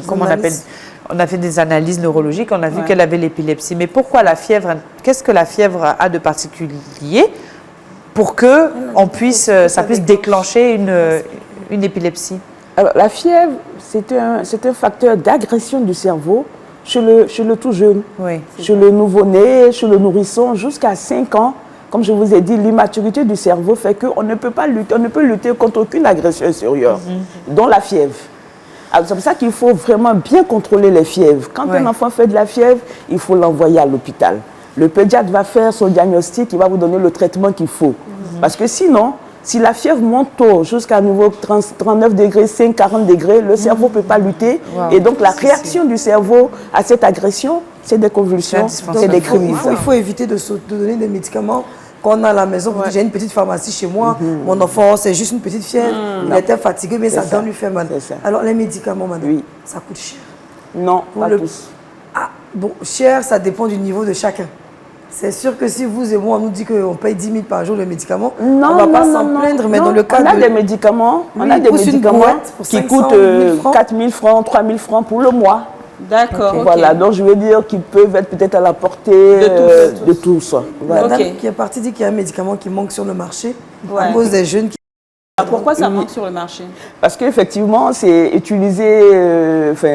comment on appelle, on a fait des analyses neurologiques, on a vu qu'elle avait l'épilepsie. Mais pourquoi la fièvre? Qu'est-ce que la fièvre a de particulier pour que ça puisse déclencher une épilepsie? Alors, la fièvre, c'est un facteur d'agression du cerveau chez le tout jeune, chez le nouveau-né, chez le nourrisson, jusqu'à 5 ans. Comme je vous ai dit, l'immaturité du cerveau fait qu'on ne peut pas lutter, on ne peut lutter contre aucune agression extérieure, dont la fièvre. C'est pour ça qu'il faut vraiment bien contrôler les fièvres. Quand un enfant fait de la fièvre, il faut l'envoyer à l'hôpital. Le pédiatre va faire son diagnostic, il va vous donner le traitement qu'il faut. Parce que sinon, si la fièvre monte tôt jusqu'à niveau 39 degrés, 40 degrés, le cerveau ne peut pas lutter. Et donc la réaction du cerveau à cette agression, c'est des convulsions, c'est des cris. Il faut éviter de donner des médicaments qu'on a à la maison. J'ai une petite pharmacie chez moi, mon enfant, c'est juste une petite fièvre, il était fatigué, mais ça donne lui fait mal. Alors les médicaments, madame, ça coûte cher? Non, pas tous. Ah, bon, cher, ça dépend du niveau de chacun. C'est sûr que si vous et moi, on nous dit qu'on paye 10 000 par jour le médicament, on ne va pas s'en plaindre, mais dans le cas on a des médicaments, qui coûtent 4 000 francs, 3 000 francs pour le mois. D'accord. Voilà, donc je veux dire qu'ils peuvent être peut-être à la portée de tous. La dame qui est partie dit qu'il y a un médicament qui manque sur le marché à cause des jeunes qui... Pourquoi ça manque sur le marché? Parce qu'effectivement, c'est utilisé,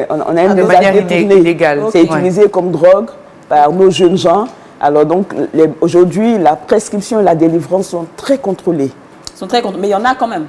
on a de manière illégale. C'est utilisé comme drogue par nos jeunes gens. Alors donc, aujourd'hui, la prescription et la délivrance sont très contrôlées. Mais il y en a quand même.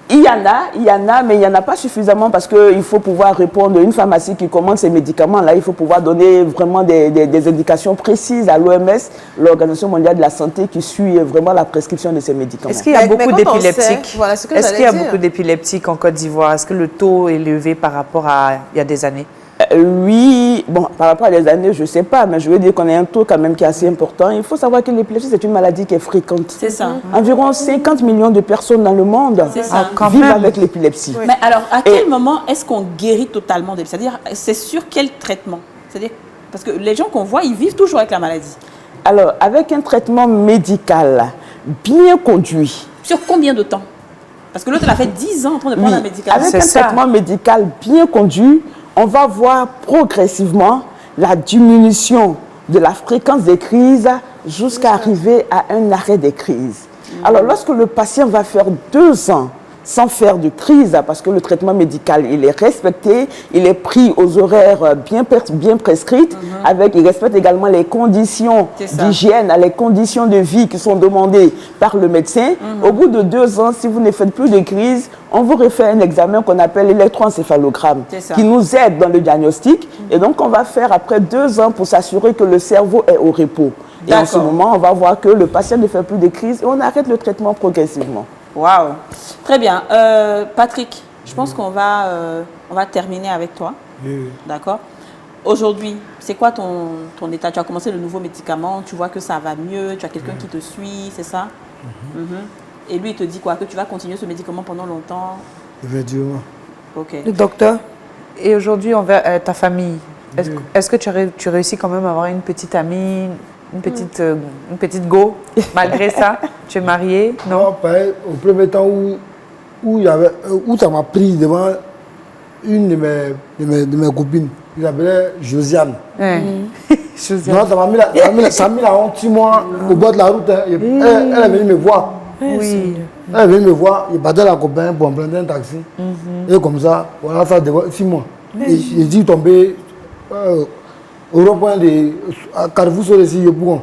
Il y en a, mais il n'y en a pas suffisamment parce qu'il faut pouvoir répondre. Une pharmacie qui commande ces médicaments-là, il faut pouvoir donner vraiment des indications précises à l'OMS, l'Organisation mondiale de la santé, qui suit vraiment la prescription de ces médicaments. Est-ce qu'il y a beaucoup d'épileptiques? Est-ce qu'il y a beaucoup d'épileptiques en Côte d'Ivoire? Est-ce que le taux est élevé par rapport à il y a des années? Oui, bon, par rapport à des années, je ne sais pas, mais je veux dire qu'on a un taux quand même qui est assez important. Il faut savoir que l'épilepsie, c'est une maladie qui est fréquente. C'est ça. Environ 50 millions de personnes dans le monde vivent avec l'épilepsie. Mais alors, à quel moment est-ce qu'on guérit totalement d'épilepsie? C'est-à-dire, c'est sur quel traitement? C'est-à-dire, parce que les gens qu'on voit, ils vivent toujours avec la maladie. Alors, avec un traitement médical bien conduit. Sur combien de temps? Parce que l'autre, elle a fait 10 ans en train de prendre un médicament. Avec un traitement médical bien conduit, on va voir progressivement la diminution de la fréquence des crises jusqu'à arriver à un arrêt des crises. Alors, lorsque le patient va faire 2 ans sans faire de crise, parce que le traitement médical, il est respecté, il est pris aux horaires bien prescrites, il respecte également les conditions d'hygiène, les conditions de vie qui sont demandées par le médecin. Au bout de 2 ans, si vous ne faites plus de crise, on vous refait un examen qu'on appelle l'électroencéphalogramme, qui nous aide dans le diagnostic. Et donc, on va faire après 2 ans pour s'assurer que le cerveau est au repos. Et en ce moment, on va voir que le patient ne fait plus de crise et on arrête le traitement progressivement. Waouh. Très bien. Patrick, je pense qu'on va terminer avec toi. D'accord. Aujourd'hui, c'est quoi ton état? Tu as commencé le nouveau médicament, tu vois que ça va mieux, tu as quelqu'un qui te suit, c'est ça? Et lui, il te dit quoi? Que tu vas continuer ce médicament pendant longtemps? Effectivement. Ok. Le docteur? Et aujourd'hui, envers ta famille, est-ce que tu réussis quand même à avoir une petite amie, une petite go, malgré ça? Tu es marié? Non, pareil, au premier temps où ça m'a pris devant une de mes copines, qui s'appelait Josiane. Josiane. Non, ça m'a mis la honte sur moi au bord de la route. Elle est venue me voir. Oui. Elle est venue me voir, il battait la copain pour emprunter un taxi. Et comme ça, voilà, ça devant 6 mois. Et j'ai dit tomber au rond-point de Carrefour sur les Silles Bougon.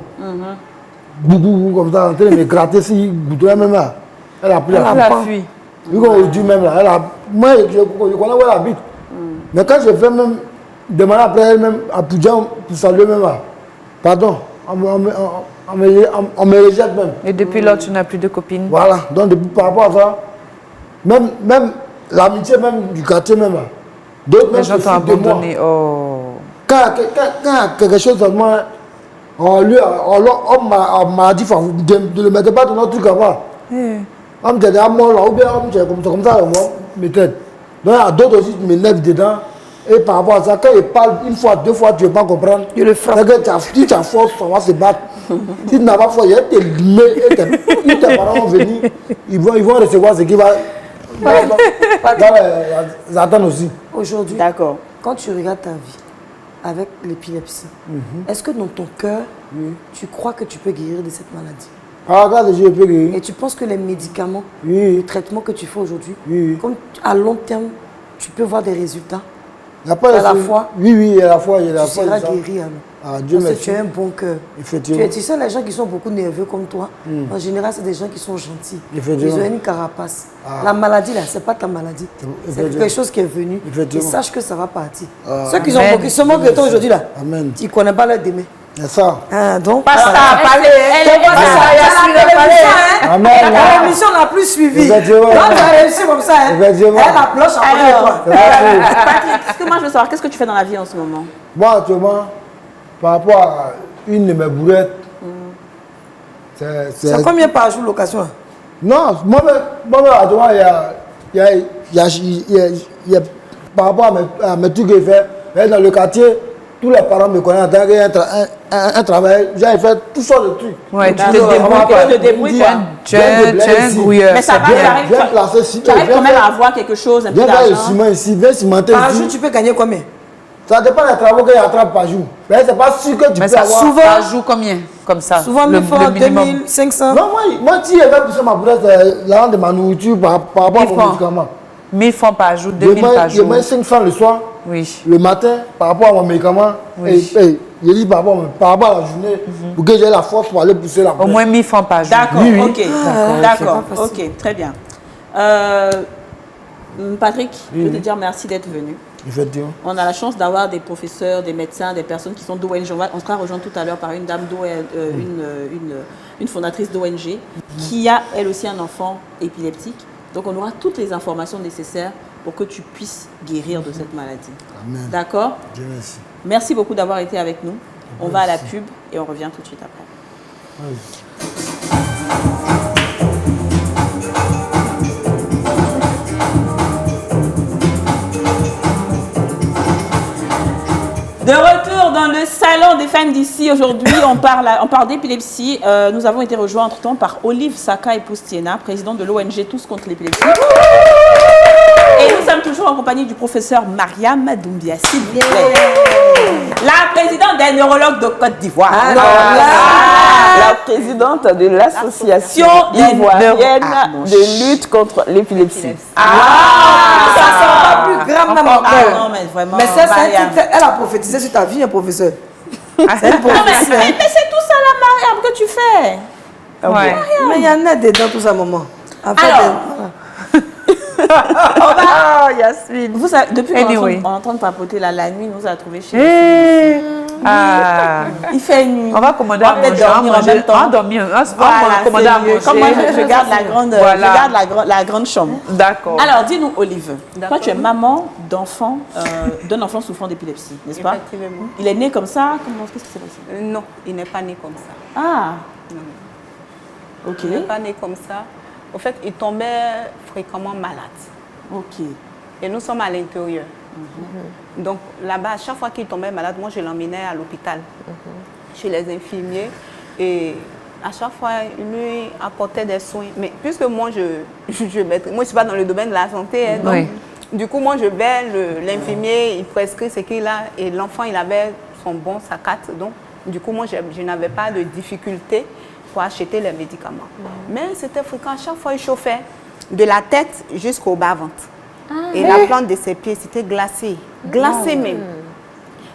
Boubou, comme ça, en train de me gratter si bouton même là. Elle a pris la fuite. Vu qu'on dit même là, moi je connais où elle habite. Mais quand je fais même demander après elle-même à Poudjan pour saluer même là, pardon, on me rejette même. Et depuis lors, tu n'as plus de copine? Voilà, donc depuis, par rapport à ça, même l'amitié même du quartier même là, d'autres même les gens t'ont abandonné. Oh. Quand quelque chose seulement, on m'a dit, de le mettre pas dans notre truc là-bas. On me dit, moi là, ou bien on me dit comme ça, moi, mes têtes. Donc il y a d'autres aussi qui m'énervent dedans. Et par rapport à ça, quand il parle une fois, deux fois, tu ne veux pas comprendre. Je le frappe. Si tu as force, on va se battre. Si tu n'as pas force, il y a tes limites. Et tes parents vont venir, ils vont recevoir ce qui va. Ils attendent aussi. Aujourd'hui, d'accord. Quand tu regardes ta vie avec l'épilepsie, est-ce que dans ton cœur, tu crois que tu peux guérir de cette maladie? Je peux guérir. Et tu penses que les médicaments, le traitement que tu fais aujourd'hui, comme à long terme, tu peux voir des résultats? À la fois. Oui, à la fois. Tu seras guéri alors. Ah, Dieu parce merci. que tu as un bon cœur. Effectivement. Tu sais, les gens qui sont beaucoup nerveux comme toi, en général, c'est des gens qui sont gentils. Ils ont une carapace. La maladie, là, ce n'est pas ta maladie. C'est quelque chose qui est venu. Et sache que ça va partir. Ceux qui se moquent de toi aujourd'hui, là, tu ne connais pas leur demain. C'est ça. Donc, pas ça à parler. La l'émission la plus suivie. Quand tu as réussi comme ça, elle approche à toi. Patrick, ce que moi je veux savoir, qu'est-ce que tu fais dans la vie en ce moment? Moi, actuellement, par rapport à une de mes boulettes, c'est combien par jour location? Non, moi-même, actuellement, il y a par rapport à mes trucs que je fais, dans le quartier, tous les parents me connaissent en tant qu'un travail. J'ai fait tout sortes de trucs. Ouais, tu te débrouilles. Tu es un grouilleur. Mais ça va, j'arrive quand même à avoir quelque chose, un peu d'argent. Viens ciment ici, viens cimenter ici. Par jour, tu peux gagner combien? Ça dépend des travaux qu'il attrape par jour. Mais c'est pas sûr que tu peux avoir. Souvent, par jour, combien? Comme ça. Souvent, 1000 francs, 2500. Non, moi, si je vais pousser ma boulette, l'argent de ma nourriture par rapport à mon médicament. 1000 francs par jour, 2000 par jour. Je mets 500 le soir, le matin, par rapport à mon médicament. Oui. Et je dis par rapport à la journée, pour que j'ai la force pour aller pousser la boulette. Au moins 1000 francs par jour. D'accord, oui. ok. D'accord, ok, très bien. Patrick, je veux te dire merci d'être venu. On a la chance d'avoir des professeurs, des médecins, des personnes qui sont d'ONG. On sera rejoint tout à l'heure par une dame, une fondatrice d'ONG, qui a elle aussi un enfant épileptique. Donc on aura toutes les informations nécessaires pour que tu puisses guérir de cette maladie. D'accord? Merci. Merci beaucoup d'avoir été avec nous. On va à la pub et on revient tout de suite après. De retour dans le salon des femmes d'ici. Aujourd'hui, on parle d'épilepsie. Nous avons été rejoints entre-temps par Olive Saka et Poustiena, présidente de l'ONG Tous contre l'épilepsie. Et nous sommes toujours en compagnie du professeur Mariam Doumbia, s'il vous plaît. La présidente des neurologues de Côte d'Ivoire. La présidente de l'association ivoirienne de lutte contre l'épilepsie. Ça sera pas plus grave même encore. Non, mais vraiment. Mais elle a prophétisé sur ta vie, un professeur. C'est une prophétie. Mais c'est tout ça, la Mariam, que tu fais. Ouais. Mais il y en a dedans, tout ça, maman. Yasmine. Vous savez, depuis qu'on est en train de papoter la nuit, nous a trouvé chez nous. Il fait nuit. On va commander à manger. On va dormir. On va commander à manger. Comme moi, je garde la grande chambre. D'accord. Alors, dis-nous, Olive, toi, tu es maman d'enfant, d'un enfant souffrant d'épilepsie, n'est-ce pas? Effectivement. Il est né comme ça? Qu'est-ce qui s'est passé? Non, il n'est pas né comme ça. Ah. Non. Ok. Il n'est pas né comme ça. Au fait, il tombait fréquemment malade. Ok. Et nous sommes à l'intérieur. Donc là-bas, à chaque fois qu'il tombait malade, moi je l'emmenais à l'hôpital, chez les infirmiers. Et à chaque fois, il lui apportait des soins. Mais puisque moi, je ne suis pas dans le domaine de la santé, hein, donc, du coup, moi je vais, l'infirmier, il prescrit ce qu'il a. Et l'enfant, il avait son bon sacat. Donc, du coup, moi, je n'avais pas de difficulté pour acheter les médicaments. Mais c'était fréquent, à chaque fois, il chauffait de la tête jusqu'au bas-ventre. Et la plante de ses pieds, c'était glacé. Glacé même.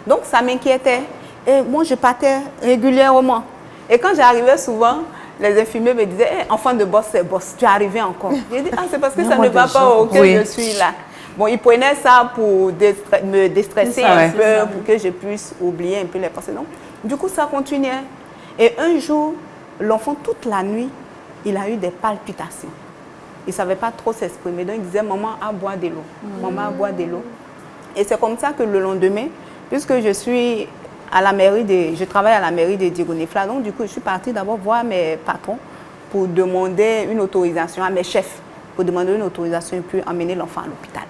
Donc, ça m'inquiétait. Et moi, je partais régulièrement. Et quand j'arrivais souvent, les infirmiers me disaient hey, enfant de boss, c'est boss, tu es arrivé encore. J'ai dit c'est parce que ça ne va pas auquel je suis là. Bon, ils prenaient ça pour me déstresser un peu, pour que je puisse oublier un peu les pensées. Donc, du coup, ça continuait. Et un jour, l'enfant, toute la nuit, il a eu des palpitations. Il ne savait pas trop s'exprimer. Donc, il disait, maman a boire de l'eau. Maman a boire de l'eau. Et c'est comme ça que le lendemain, puisque je suis à la mairie je travaille à la mairie de Digonifla, donc du coup, je suis partie d'abord voir mes patrons pour demander une autorisation à mes chefs, pour demander une autorisation et puis emmener l'enfant à l'hôpital.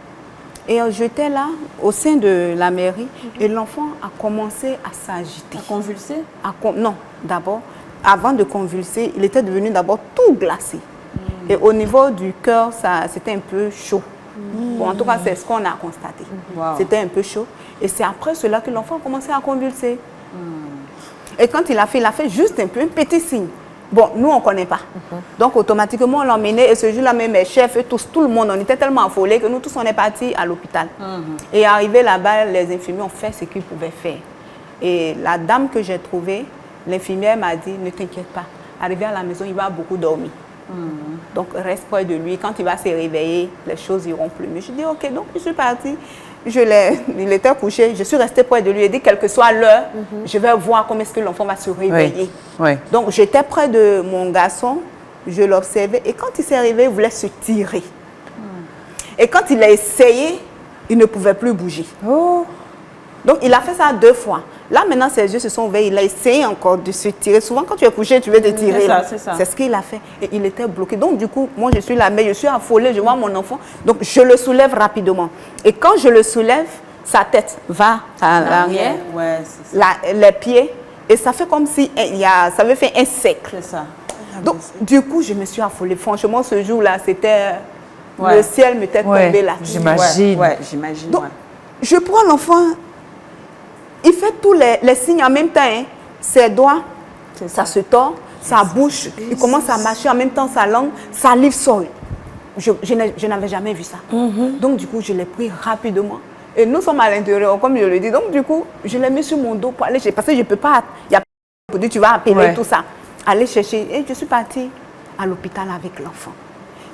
Et j'étais là, au sein de la mairie, et l'enfant a commencé à s'agiter. À convulser? Non, d'abord, avant de convulser, il était devenu d'abord tout glacé. Et au niveau du cœur, c'était un peu chaud. Bon, en tout cas, c'est ce qu'on a constaté. C'était un peu chaud. Et c'est après cela que l'enfant a commencé à convulser. Et quand il a fait juste un petit signe. Bon, nous, on ne connaît pas. Donc, automatiquement, on l'emmenait. Et ce jour-là, même mes chefs et tous, tout le monde, on était tellement affolés que nous tous, on est partis à l'hôpital. Et arrivé là-bas, les infirmiers ont fait ce qu'ils pouvaient faire. Et la dame que j'ai trouvée, l'infirmière m'a dit, ne t'inquiète pas. Arrivé à la maison, il va beaucoup dormir. Donc, reste près de lui. Quand il va se réveiller, les choses iront plus mieux. Je dis, ok, donc je suis partie. Il était couché, je suis restée près de lui et dit, quelle que soit l'heure, je vais voir comment est-ce que l'enfant va se réveiller. Donc, j'étais près de mon garçon, je l'observais et quand il s'est réveillé, il voulait se tirer. Et quand il a essayé, il ne pouvait plus bouger. Donc, il a fait ça 2 fois. Là, maintenant, ses yeux se sont ouverts. Il a essayé encore de se tirer. Souvent, quand tu es couché, tu veux te tirer. C'est ce qu'il a fait. Et il était bloqué. Donc, du coup, moi, je suis là, mais je suis affolée. Je vois mon enfant. Donc, je le soulève rapidement. Et quand je le soulève, sa tête va à l'arrière, les pieds. Et ça fait comme si ça avait fait un cercle. C'est ça. Donc, du coup, je me suis affolée. Franchement, ce jour-là, c'était... Le ciel m'était tombé là. J'imagine. J'imagine. Donc, je prends l'enfant... Il fait tous les signes en même temps. Hein. Ses doigts, ça se tord, sa bouche, il commence à mâcher en même temps sa langue, sa salive sort. Je n'avais jamais vu ça. Donc, du coup, je l'ai pris rapidement. Et nous sommes à l'intérieur, comme je le dis. Donc, du coup, je l'ai mis sur mon dos pour aller chercher. Parce que je ne peux pas. Il y a pour dire, tu vas appeler tout ça. Aller chercher. Et je suis partie à l'hôpital avec l'enfant.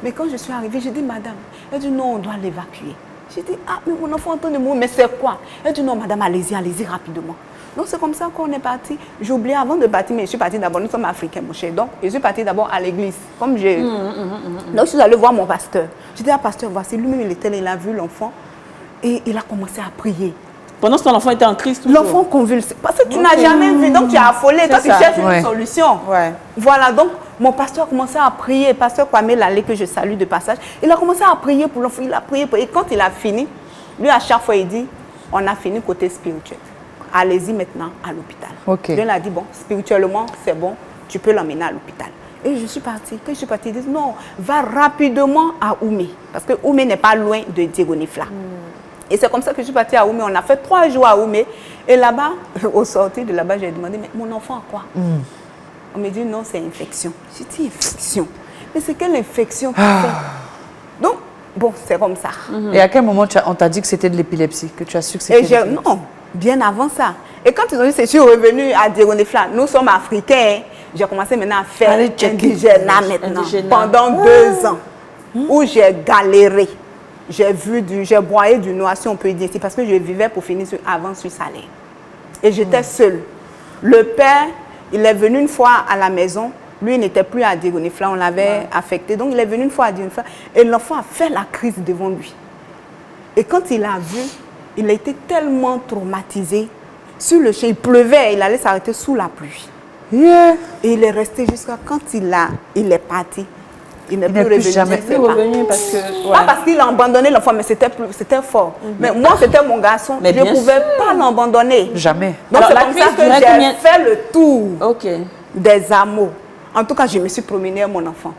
Mais quand je suis arrivée, j'ai dit, madame, elle dit, non, on doit l'évacuer. J'ai dit, ah, mais mon enfant entend de moi, mais c'est quoi? Elle dit, non, madame, allez-y rapidement. Donc, c'est comme ça qu'on est parti. J'ai oublié avant de partir, mais je suis partie d'abord, nous sommes africains, mon cher. Donc, je suis partie d'abord à l'église. Comme j'ai. Donc, je suis allée voir mon pasteur. J'ai dit, ah, pasteur, voici, lui-même, il a vu l'enfant et il a commencé à prier. Pendant ce temps, l'enfant était en crise toujours. L'enfant convulsé. Parce que tu n'as jamais vu, donc tu es affolé. Toi, tu cherches une solution. Voilà, donc mon pasteur a commencé à prier. Pasteur Kwame Lalé, que je salue de passage, il a commencé à prier pour l'enfant. Il a prié. Et quand il a fini, lui, à chaque fois, il dit, on a fini côté spirituel. Allez-y maintenant à l'hôpital. Lui, il a dit, bon, spirituellement, c'est bon, tu peux l'emmener à l'hôpital. Et je suis partie. Quand je suis partie, il dit, non, va rapidement à Oumé. Parce que Oumé n'est pas loin de Diegonifla. Et c'est comme ça que je suis partie à Oumé. On a fait 3 jours à Oumé. Et là-bas, au sortir de là-bas, j'ai demandé, mais mon enfant a quoi? On me dit, non, c'est infection. J'ai dit, infection? Mais c'est quelle infection tu fais? Donc, bon, c'est comme ça. Et à quel moment on t'a dit que c'était de l'épilepsie? Que tu as su que c'était de l'épilepsie? Non, bien avant ça. Et quand ils ont dit que je suis revenue à Diegonifla, nous sommes africains, j'ai commencé maintenant à faire indigénat maintenant. Pendant 2 ans, où j'ai galéré. J'ai broyé du noir, si on peut dire, c'est parce que je vivais pour finir avant sur Salé. Et j'étais seule. Le père, il est venu une fois à la maison. Lui, il n'était plus à Diegonifla, on l'avait affecté. Donc, il est venu une fois à Diegonifla et l'enfant a fait la crise devant lui. Et quand il a vu, il a été tellement traumatisé. Sur le champ, il pleuvait, il allait s'arrêter sous la pluie. Et il est resté jusqu'à quand il est parti. Il n'est plus revenu. Pas parce qu'il a abandonné l'enfant, mais c'était fort. Mais moi, c'était mon garçon. Je ne pouvais pas l'abandonner. Jamais. Donc, c'est comme ça que j'ai fait le tour des amours. En tout cas, je me suis promenée à mon enfant.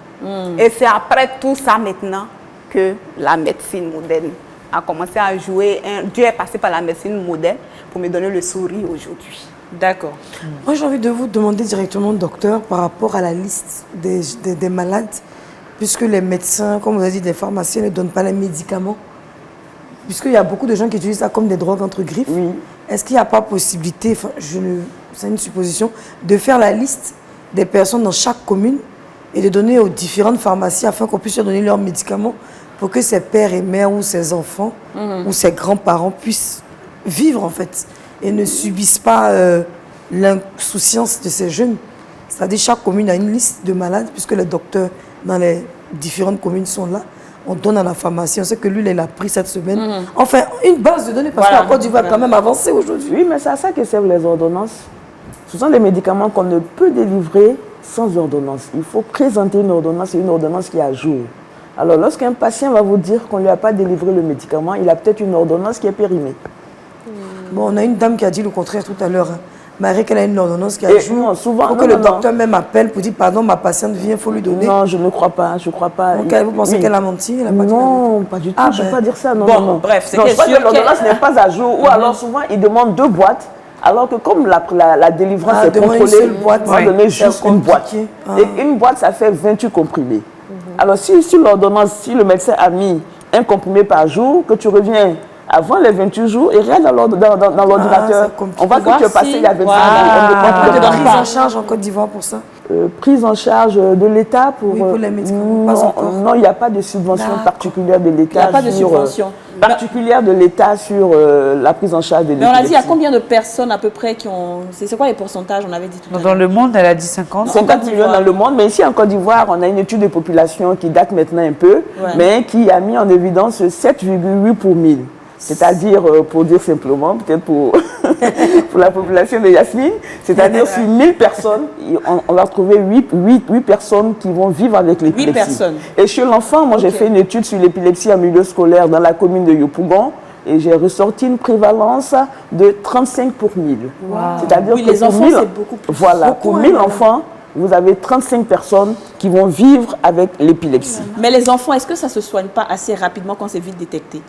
Et c'est après tout ça maintenant que la médecine moderne a commencé à jouer. Dieu est passé par la médecine moderne pour me donner le sourire aujourd'hui. D'accord. Moi, j'ai envie de vous demander directement, docteur, par rapport à la liste des malades. Puisque les médecins, comme vous avez dit, les pharmaciens ne donnent pas les médicaments, puisqu'il y a beaucoup de gens qui utilisent ça comme des drogues entre griffes, est-ce qu'il n'y a pas possibilité, c'est une supposition, de faire la liste des personnes dans chaque commune et de donner aux différentes pharmacies afin qu'on puisse leur donner leurs médicaments pour que ces pères et mères ou ces enfants ou ces grands-parents puissent vivre en fait et ne subissent pas l'insouciance de ces jeunes. C'est-à-dire chaque commune a une liste de malades puisque les docteurs dans les différentes communes sont là. On donne à la pharmacie, on sait que lui, il a pris cette semaine. Enfin, une base de données, parce que la Côte d'Ivoire a quand même avancé aujourd'hui. Oui, mais c'est à ça que servent les ordonnances. Ce sont des médicaments qu'on ne peut délivrer sans ordonnance. Il faut présenter une ordonnance et une ordonnance qui est à jour. Alors, lorsqu'un patient va vous dire qu'on ne lui a pas délivré le médicament, il a peut-être une ordonnance qui est périmée. Bon, on a une dame qui a dit le contraire tout à l'heure. Marie, qu'elle a une ordonnance qui a jour. Souvent, le docteur même appelle pour dire pardon, ma patiente vient, il faut lui donner. Non, je ne crois pas. Je crois pas. Donc, vous pensez qu'elle a menti? Non, pas du tout. Je ne peux pas dire ça. Non, bon, non. Bref, c'est sûr que l'ordonnance n'est pas à jour. Ou alors, souvent, ils demandent 2 boîtes. Alors que comme la délivrance est contrôlée, on va donner juste une boîte. Et une boîte, ça fait 28 comprimés. Alors, si l'ordonnance, si le médecin a mis un comprimé par jour, que tu reviens avant les 28 jours, et regarde dans l'ordinateur, on voit que tu es passé il y a 25 jours. On demande prise en charge en Côte d'Ivoire pour ça. Prise en charge de l'État pour les médicaments. Non, il n'y a pas de subvention particulière de l'État. Il n'y a pas de subvention particulière de l'État sur la prise en charge de l'épilepsie. Mais on a dit, il y a combien de personnes à peu près qui ont... C'est quoi les pourcentages? On avait dit tout à l'heure. Dans le monde, elle a dit 50. 50 millions dans le monde, mais ici en Côte d'Ivoire, on a une étude de population qui date maintenant un peu, mais qui a mis en évidence 7,8 pour 1000. C'est-à-dire, pour dire simplement, peut-être pour, pour la population de Yasmine, c'est-à-dire sur 1000 personnes, on va trouver 8 personnes qui vont vivre avec l'épilepsie. 8 personnes. Et chez l'enfant, moi j'ai fait une étude sur l'épilepsie en milieu scolaire dans la commune de Yopougon, et j'ai ressorti une prévalence de 35 pour 1000. Wow. C'est-à-dire que les enfants, c'est beaucoup plus. Voilà, pour 1000 enfants, vous avez 35 personnes qui vont vivre avec l'épilepsie. Mais les enfants, est-ce que ça ne se soigne pas assez rapidement quand c'est vite détecté?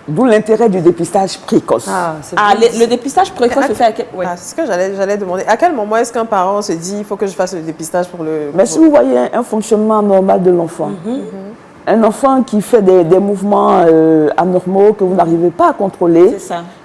D'où l'intérêt du dépistage précoce. Le dépistage précoce se fait à quel... C'est ce que j'allais demander. À quel moment est-ce qu'un parent se dit il faut que je fasse le dépistage pour le... Mais si vous voyez un fonctionnement normal de l'enfant, un enfant qui fait des mouvements anormaux que vous n'arrivez pas à contrôler,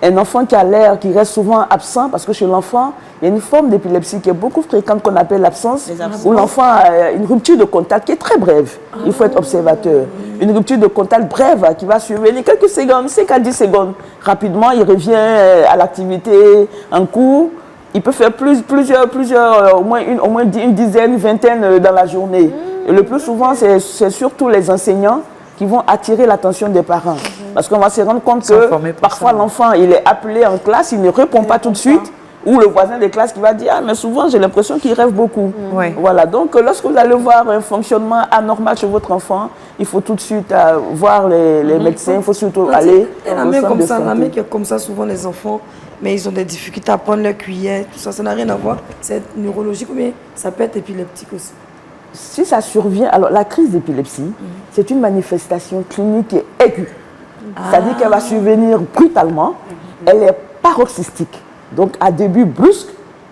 un enfant qui a l'air, qui reste souvent absent, parce que chez l'enfant, il y a une forme d'épilepsie qui est beaucoup fréquente qu'on appelle l'absence, où l'enfant a une rupture de contact qui est très brève. Il faut être observateur. Une rupture de contact brève qui va survenir quelques secondes, 5 à 10 secondes. Rapidement, il revient à l'activité en cours. Il peut faire plusieurs au moins une dizaine, une vingtaine dans la journée. Et le plus souvent, c'est surtout les enseignants qui vont attirer l'attention des parents. Parce qu'on va se rendre compte que parfois l'enfant, il est appelé en classe, il ne répond pas tout de suite. Ou le voisin de classe qui va dire « Ah, mais souvent, j'ai l'impression qu'il rêve beaucoup. Voilà. Donc, lorsque vous allez voir un fonctionnement anormal chez votre enfant, il faut tout de suite voir les médecins, il faut surtout aller au centre de santé. La main qui est comme ça, souvent les enfants, mais ils ont des difficultés à prendre leur cuillère, tout ça, ça n'a rien à voir. C'est neurologique, mais ça peut être épileptique aussi. Si ça survient, alors la crise d'épilepsie, c'est une manifestation clinique qui est aiguë. C'est-à-dire qu'elle va survenir brutalement, elle est paroxystique. Donc, à début brusque,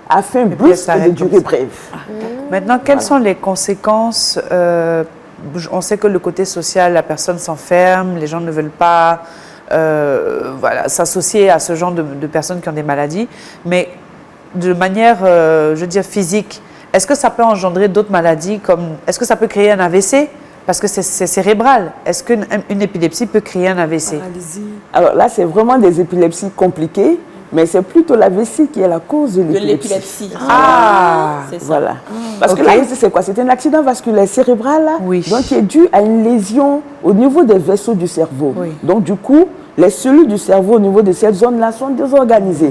à fin brusque et de durée brève. Maintenant, quelles sont les conséquences on sait que le côté social, la personne s'enferme, les gens ne veulent pas s'associer à ce genre de personnes qui ont des maladies. Mais de manière, je veux dire, physique, est-ce que ça peut engendrer d'autres maladies comme... Est-ce que ça peut créer un AVC? Parce que c'est cérébral. Est-ce qu'une épilepsie peut créer un AVC? Alors là, c'est vraiment des épilepsies compliquées. Mais c'est plutôt l'AVC qui est la cause de l'épilepsie. C'est ça. Voilà. Parce que l'AVC, c'est quoi? C'est un accident vasculaire cérébral, donc qui est dû à une lésion au niveau des vaisseaux du cerveau. Donc du coup, les cellules du cerveau au niveau de cette zone-là sont désorganisées.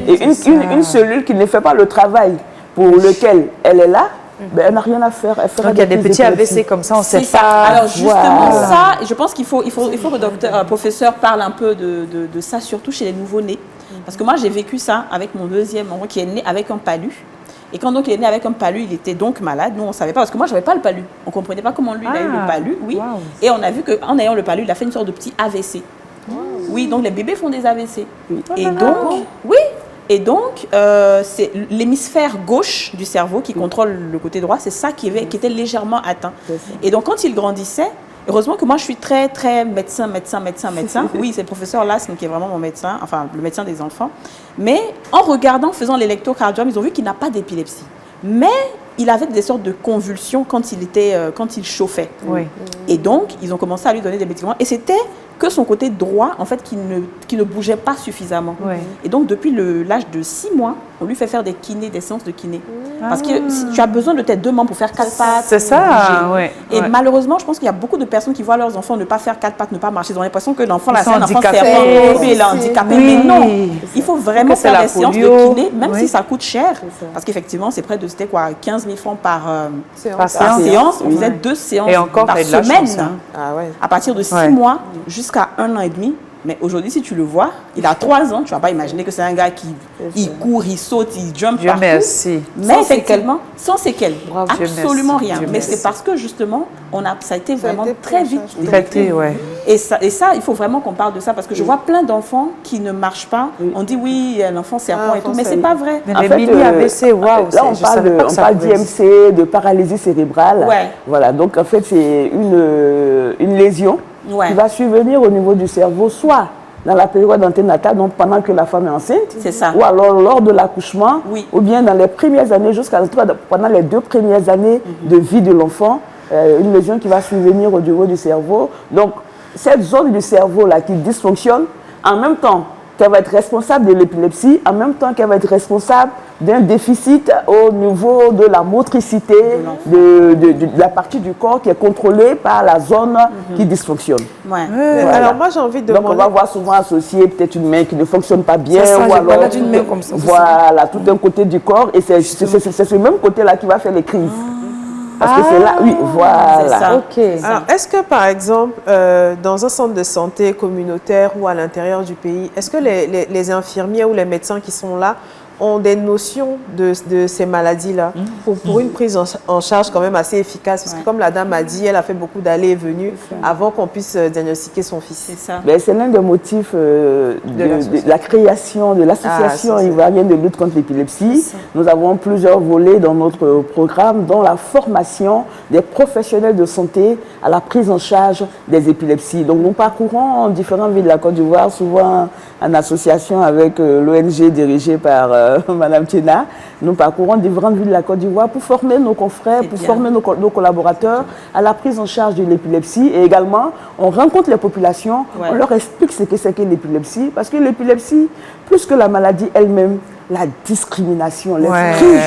Et une cellule qui ne fait pas le travail pour lequel elle est là, ben, elle n'a rien à faire. Donc il y a des petits AVC comme ça, on ne sait pas. Alors justement ça, je pense qu'il faut que le professeur parle un peu de ça, surtout chez les nouveau-nés. Parce que moi, j'ai vécu ça avec mon deuxième enfant qui est né avec un palu. Et quand donc il est né avec un palu, il était donc malade. Nous, on ne savait pas, parce que moi, je n'avais pas le palu. On ne comprenait pas comment lui, il a eu le palu. Oui. Wow. Et on a vu qu'en ayant le palu, il a fait une sorte de petit AVC. Wow. Oui, donc les bébés font des AVC. Et donc, c'est l'hémisphère gauche du cerveau qui contrôle le côté droit. C'est ça qui était légèrement atteint. Et donc, quand il grandissait, heureusement que moi, je suis très, très médecin. Oui, c'est le professeur Lasne qui est vraiment mon médecin, enfin, le médecin des enfants. Mais en regardant, faisant l'électrocardiogramme, ils ont vu qu'il n'a pas d'épilepsie. Mais il avait des sortes de convulsions quand il chauffait. Oui. Et donc, ils ont commencé à lui donner des médicaments. Et c'était que son côté droit, en fait, qui ne bougeait pas suffisamment. Ouais. Et donc, depuis l'âge de 6 mois, on lui fait faire des séances de kiné. Parce que si tu as besoin de tes 2 mains pour faire 4 pattes. C'est ça, ouais. Et ouais. malheureusement, je pense qu'il y a beaucoup de personnes qui voient leurs enfants ne pas faire 4 pattes, ne pas marcher. Ils ont l'impression que l'enfant, c'est un enfant serpent, il est handicapé. Oui. Mais non, il faut vraiment faire des séances de kiné, même oui. si ça coûte cher. Parce qu'effectivement, c'est près de, c'était quoi, 15 000 francs par séance. On faisait 2 séances et encore, par de la semaine. chance, hein. Ah ouais. À partir de 6 mois jusqu'à 1 an et demi. Mais aujourd'hui, si tu le vois, il a 3 ans, tu ne vas pas imaginer que c'est un gars qui il court, il saute, il jump Dieu partout. merci. Mais effectivement, sans séquelles, Bravo, absolument Dieu merci, rien. Dieu Mais merci. c'est parce que justement, ça a été vraiment très vite Traité, ouais. Et ça, il faut vraiment qu'on parle de ça parce que je vois plein d'enfants qui ne marchent pas. On dit oui, l'enfant serpent et tout, mais c'est pas vrai. Mais En les fait, mini-AVC, waouh. Là, on parle d'IMC, de paralysie cérébrale. Ouais. Voilà, donc en fait, c'est une lésion qui va survenir au niveau du cerveau, soit dans la période anténatale, donc pendant que la femme est enceinte, ou alors lors de l'accouchement, ou bien dans les premières années, pendant les 2 premières années de vie de l'enfant, une lésion qui va survenir au niveau du cerveau. Donc, cette zone du cerveau-là qui dysfonctionne, en même temps qu'elle va être responsable de l'épilepsie, en même temps qu'elle va être responsable d'un déficit au niveau de la motricité de la partie du corps qui est contrôlée par la zone qui dysfonctionne. Ouais. Voilà. Alors moi j'ai envie de Donc on va voir souvent associer peut-être une main qui ne fonctionne pas bien, Ça, ou alors d'une main comme ça. voilà, tout un côté du corps, et c'est ce même côté-là qui va faire les crises. Parce que c'est là, oui, voilà. Ok. Alors, est-ce que, par exemple, dans un centre de santé communautaire ou à l'intérieur du pays, est-ce que les infirmiers ou les médecins qui sont là ont des notions de ces maladies-là pour une prise en charge quand même assez efficace? Parce que comme la dame a dit, elle a fait beaucoup d'allées et venues avant qu'on puisse diagnostiquer son fils. C'est ça. C'est l'un des motifs de la création de l'association ivoirienne de lutte contre l'épilepsie. Nous avons plusieurs volets dans notre programme, dont la formation des professionnels de santé à la prise en charge des épilepsies. Donc nous parcourons différentes villes de la Côte d'Ivoire, souvent en association avec l'ONG dirigée par Madame Tiena. Nous parcourons différentes villes de la Côte d'Ivoire pour former nos confrères, pour former nos collaborateurs à la prise en charge de l'épilepsie. Et également, on rencontre les populations, on leur explique ce que c'est que l'épilepsie. Parce que l'épilepsie, plus que la maladie elle-même, la discrimination, les préjugés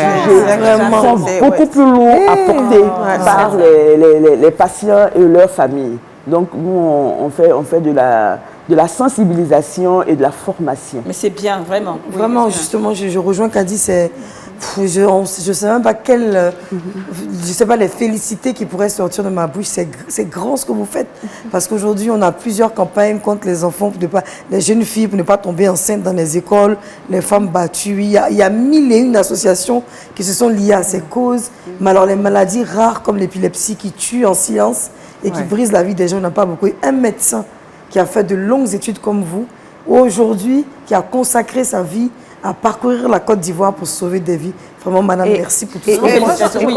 sont beaucoup plus lourds à porter par les patients et leurs familles. Donc nous, on fait de la sensibilisation et de la formation. Mais c'est bien, vraiment. Vraiment, justement, je rejoins Kadi, je ne sais même pas je sais pas les félicités qui pourraient sortir de ma bouche. C'est grand ce que vous faites. Parce qu'aujourd'hui, on a plusieurs campagnes contre les enfants, les jeunes filles pour ne pas tomber enceintes dans les écoles, les femmes battues. Il y a 1001 associations qui se sont liées à ces causes. Mais alors, les maladies rares comme l'épilepsie qui tuent en silence et qui brisent la vie des gens, on n'a pas beaucoup. Un médecin qui a fait de longues études comme vous, aujourd'hui, qui a consacré sa vie à parcourir la Côte d'Ivoire pour sauver des vies. Vraiment, madame, merci pour tout ça. Et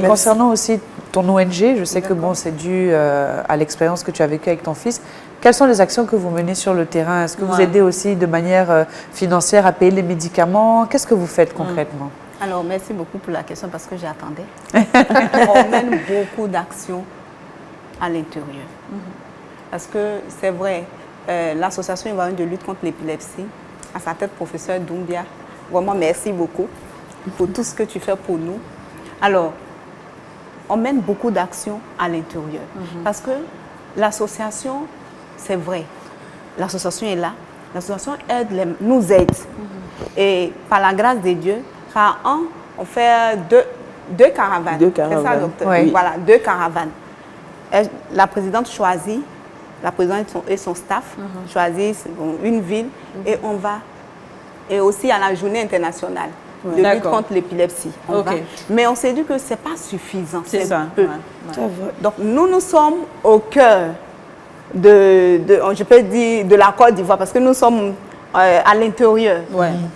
concernant aussi ton ONG, je sais que bon, c'est dû à l'expérience que tu as vécue avec ton fils. Quelles sont les actions que vous menez sur le terrain? Est-ce que vous aidez aussi de manière financière à payer les médicaments? Qu'est-ce que vous faites concrètement? Alors, merci beaucoup pour la question parce que j'attendais. On mène beaucoup d'actions à l'intérieur. Parce que c'est vrai, l'association ivoirienne de lutte contre l'épilepsie, à sa tête, professeur Doumbia, vraiment merci beaucoup pour tout ce que tu fais pour nous. Alors, on mène beaucoup d'actions à l'intérieur. Parce que l'association, c'est vrai, l'association est là, l'association nous aide. Et par la grâce de Dieu, par an, on fait deux caravanes. C'est ça, docteur? Oui. Voilà, 2 caravanes. La présidente choisit, la présidente et son staff choisissent une ville et on va. Et aussi à la journée internationale de lutte contre l'épilepsie. Mais on s'est dit que ce n'est pas suffisant. C'est peu. Donc nous sommes au cœur je peux dire, de la Côte d'Ivoire parce que nous sommes à l'intérieur.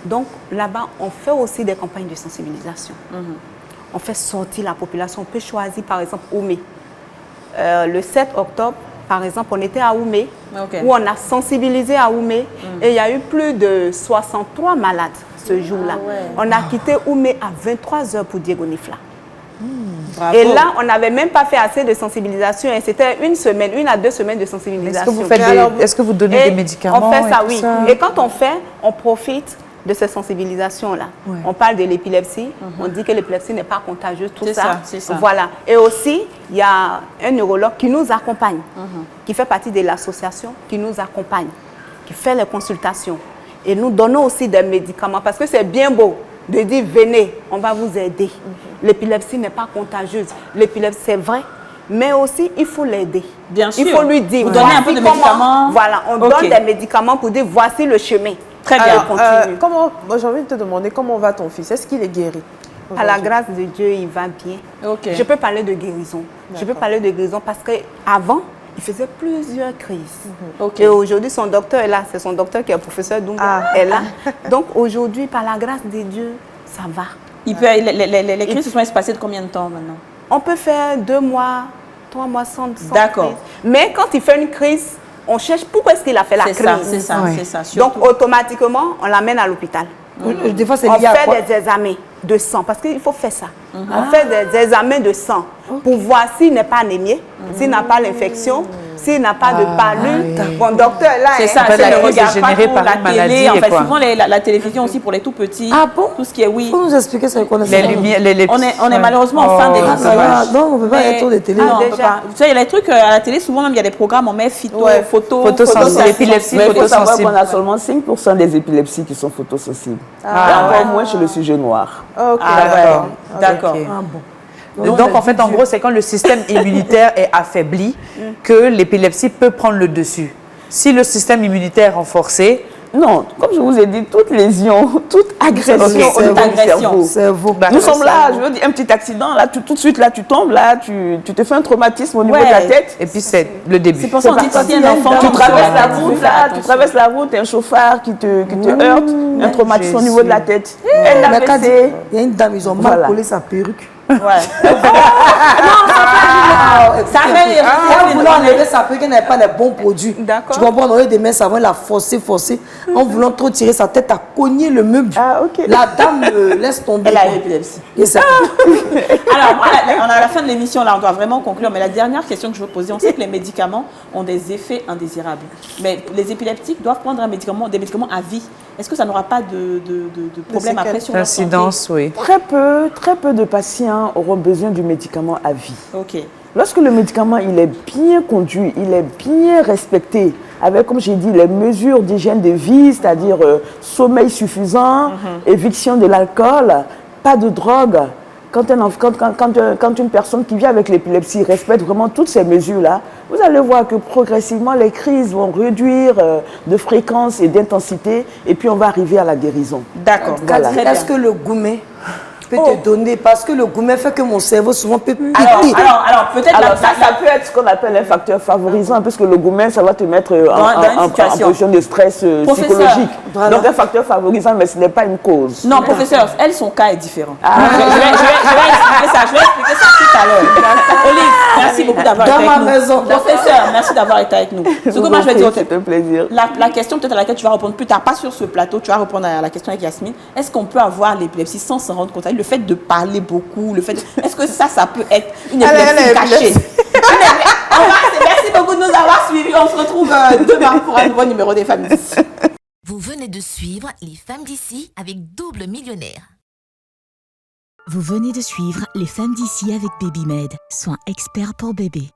Donc là-bas, on fait aussi des campagnes de sensibilisation. On fait sortir la population. On peut choisir par exemple Oumé. Le 7 octobre, par exemple, on était à Oumé, où on a sensibilisé à Oumé et il y a eu plus de 63 malades ce jour-là. On a quitté Oumé à 23 h pour Diego Nifla. Et là, on n'avait même pas fait assez de sensibilisation. Et c'était 1 à 2 semaines de sensibilisation. Est-ce que vous donnez des médicaments? On fait ça, oui. Et quand on fait, on profite de ces sensibilisations-là. Ouais. On parle de l'épilepsie, on dit que l'épilepsie n'est pas contagieuse, tout ça. C'est ça. Voilà. Et aussi, il y a un neurologue qui nous accompagne, qui fait partie de l'association, qui nous accompagne, qui fait les consultations. Et nous donnons aussi des médicaments, parce que c'est bien beau de dire, venez, on va vous aider. L'épilepsie n'est pas contagieuse. L'épilepsie, c'est vrai, mais aussi, il faut l'aider. Bien sûr. Il faut lui dire, vous donnez un peu de médicaments. Voilà, on donne des médicaments pour dire, voici le chemin. Très bien. Moi, j'ai envie de te demander comment va ton fils. Est-ce qu'il est guéri? À la grâce de Dieu, il va bien. Je peux parler de guérison. Je peux parler de guérison parce qu'avant, il faisait plusieurs crises. Et aujourd'hui, son docteur est là. C'est son docteur qui est professeur, donc est là. Donc aujourd'hui, par la grâce de Dieu, ça va. Les crises se sont espacées de combien de temps maintenant? On peut faire 2 mois, 3 mois sans D'accord. crise. Mais quand il fait une crise, on cherche pourquoi est-ce qu'il a fait la crise. C'est ça. Donc, automatiquement, on l'amène à l'hôpital. Des fois, on fait des examens de sang, parce qu'il faut faire ça. On fait des examens de sang pour voir s'il n'est pas anémié, s'il n'a pas l'infection, s'il n'a pas de palud. Mon docteur là, c'est ça, c'est le regard par la télé. En fait, souvent la télévision aussi pour les tout petits. Ah bon? Tout ce qui est oui. Faut nous expliquer ça quoi? Les lumières, on est malheureusement en fin d'émission. Non, on ne peut pas être autour des télé. Non, on peut pas. Tu sais, il y a des trucs à la télé, souvent même il y a des programmes, on met photosensible, épilepsie. Mais il faut savoir qu'on a seulement 5% des épilepsies qui sont photosensibles. Et encore moins chez le sujet noir. D'accord. Donc, en fait, en gros, c'est quand le système immunitaire est affaibli que l'épilepsie peut prendre le dessus. Si le système immunitaire est renforcé... Non, comme je vous ai dit, toute lésion, toute agression au cerveau. Nous sommes là, je veux dire, un petit accident, là, tout de suite, là, tu tombes, là, tu te fais un traumatisme au niveau de la tête. Et puis, c'est le début. C'est pour ça qu'on dit quand il y a un enfant, tu traverses la route, là, tu traverses la route, un chauffard qui te heurte, un traumatisme au niveau de la tête. Il y a une dame, ils ont mal collé sa perruque. Ouais. Ça fait en voulant enlever sa perruque, qu'elle n'avait pas les bons produits. Tu comprends? On a eu des mains savants, elle a forcé. En voulant trop tirer sa tête, a cogné le meuble. La dame laisse tomber. Elle a l'épilepsie. Alors, on a à la fin de l'émission, là, on doit vraiment conclure. Mais la dernière question que je veux poser, on sait que les médicaments ont des effets indésirables. Mais les épileptiques doivent prendre des médicaments à vie. Est-ce que ça n'aura pas de problème après sur leur santé? Incidence, oui. Très peu de patients auront besoin du médicament à vie. Ok. Lorsque le médicament il est bien conduit, il est bien respecté, avec, comme j'ai dit, les mesures d'hygiène de vie, c'est-à-dire sommeil suffisant, éviction de l'alcool, pas de drogue. Quand une personne qui vit avec l'épilepsie respecte vraiment toutes ces mesures-là, vous allez voir que progressivement, les crises vont réduire de fréquence et d'intensité, et puis on va arriver à la guérison. D'accord. Voilà. Est-ce que le gourmet peut te donner, parce que le gourmet fait que mon cerveau souvent peut piquer. Alors peut-être ça peut être ce qu'on appelle un facteur favorisant, parce que le gourmet, ça va te mettre en position de stress psychologique. Donc un facteur favorisant, mais ce n'est pas une cause. Non, professeur, son cas est différent. Je vais expliquer ça tout à l'heure. Olive, merci beaucoup d'avoir été avec nous. Maison. Professeur, merci d'avoir été avec nous. Ce que moi je vais dire, c'est un plaisir. La question peut-être à laquelle tu vas répondre plus tard, pas sur ce plateau, tu vas répondre à la question avec Yasmine. Est-ce qu'on peut avoir l'épilepsie sans s'en rendre compte? Le fait de parler beaucoup, est-ce que ça peut être une épilepsie cachée? Merci beaucoup de nous avoir suivis. On se retrouve demain pour un nouveau numéro des Femmes d'ici. Vous venez de suivre Les Femmes d'ici avec Double Millionnaire. Vous venez de suivre Les Femmes d'ici avec Babymed, soins experts pour bébés.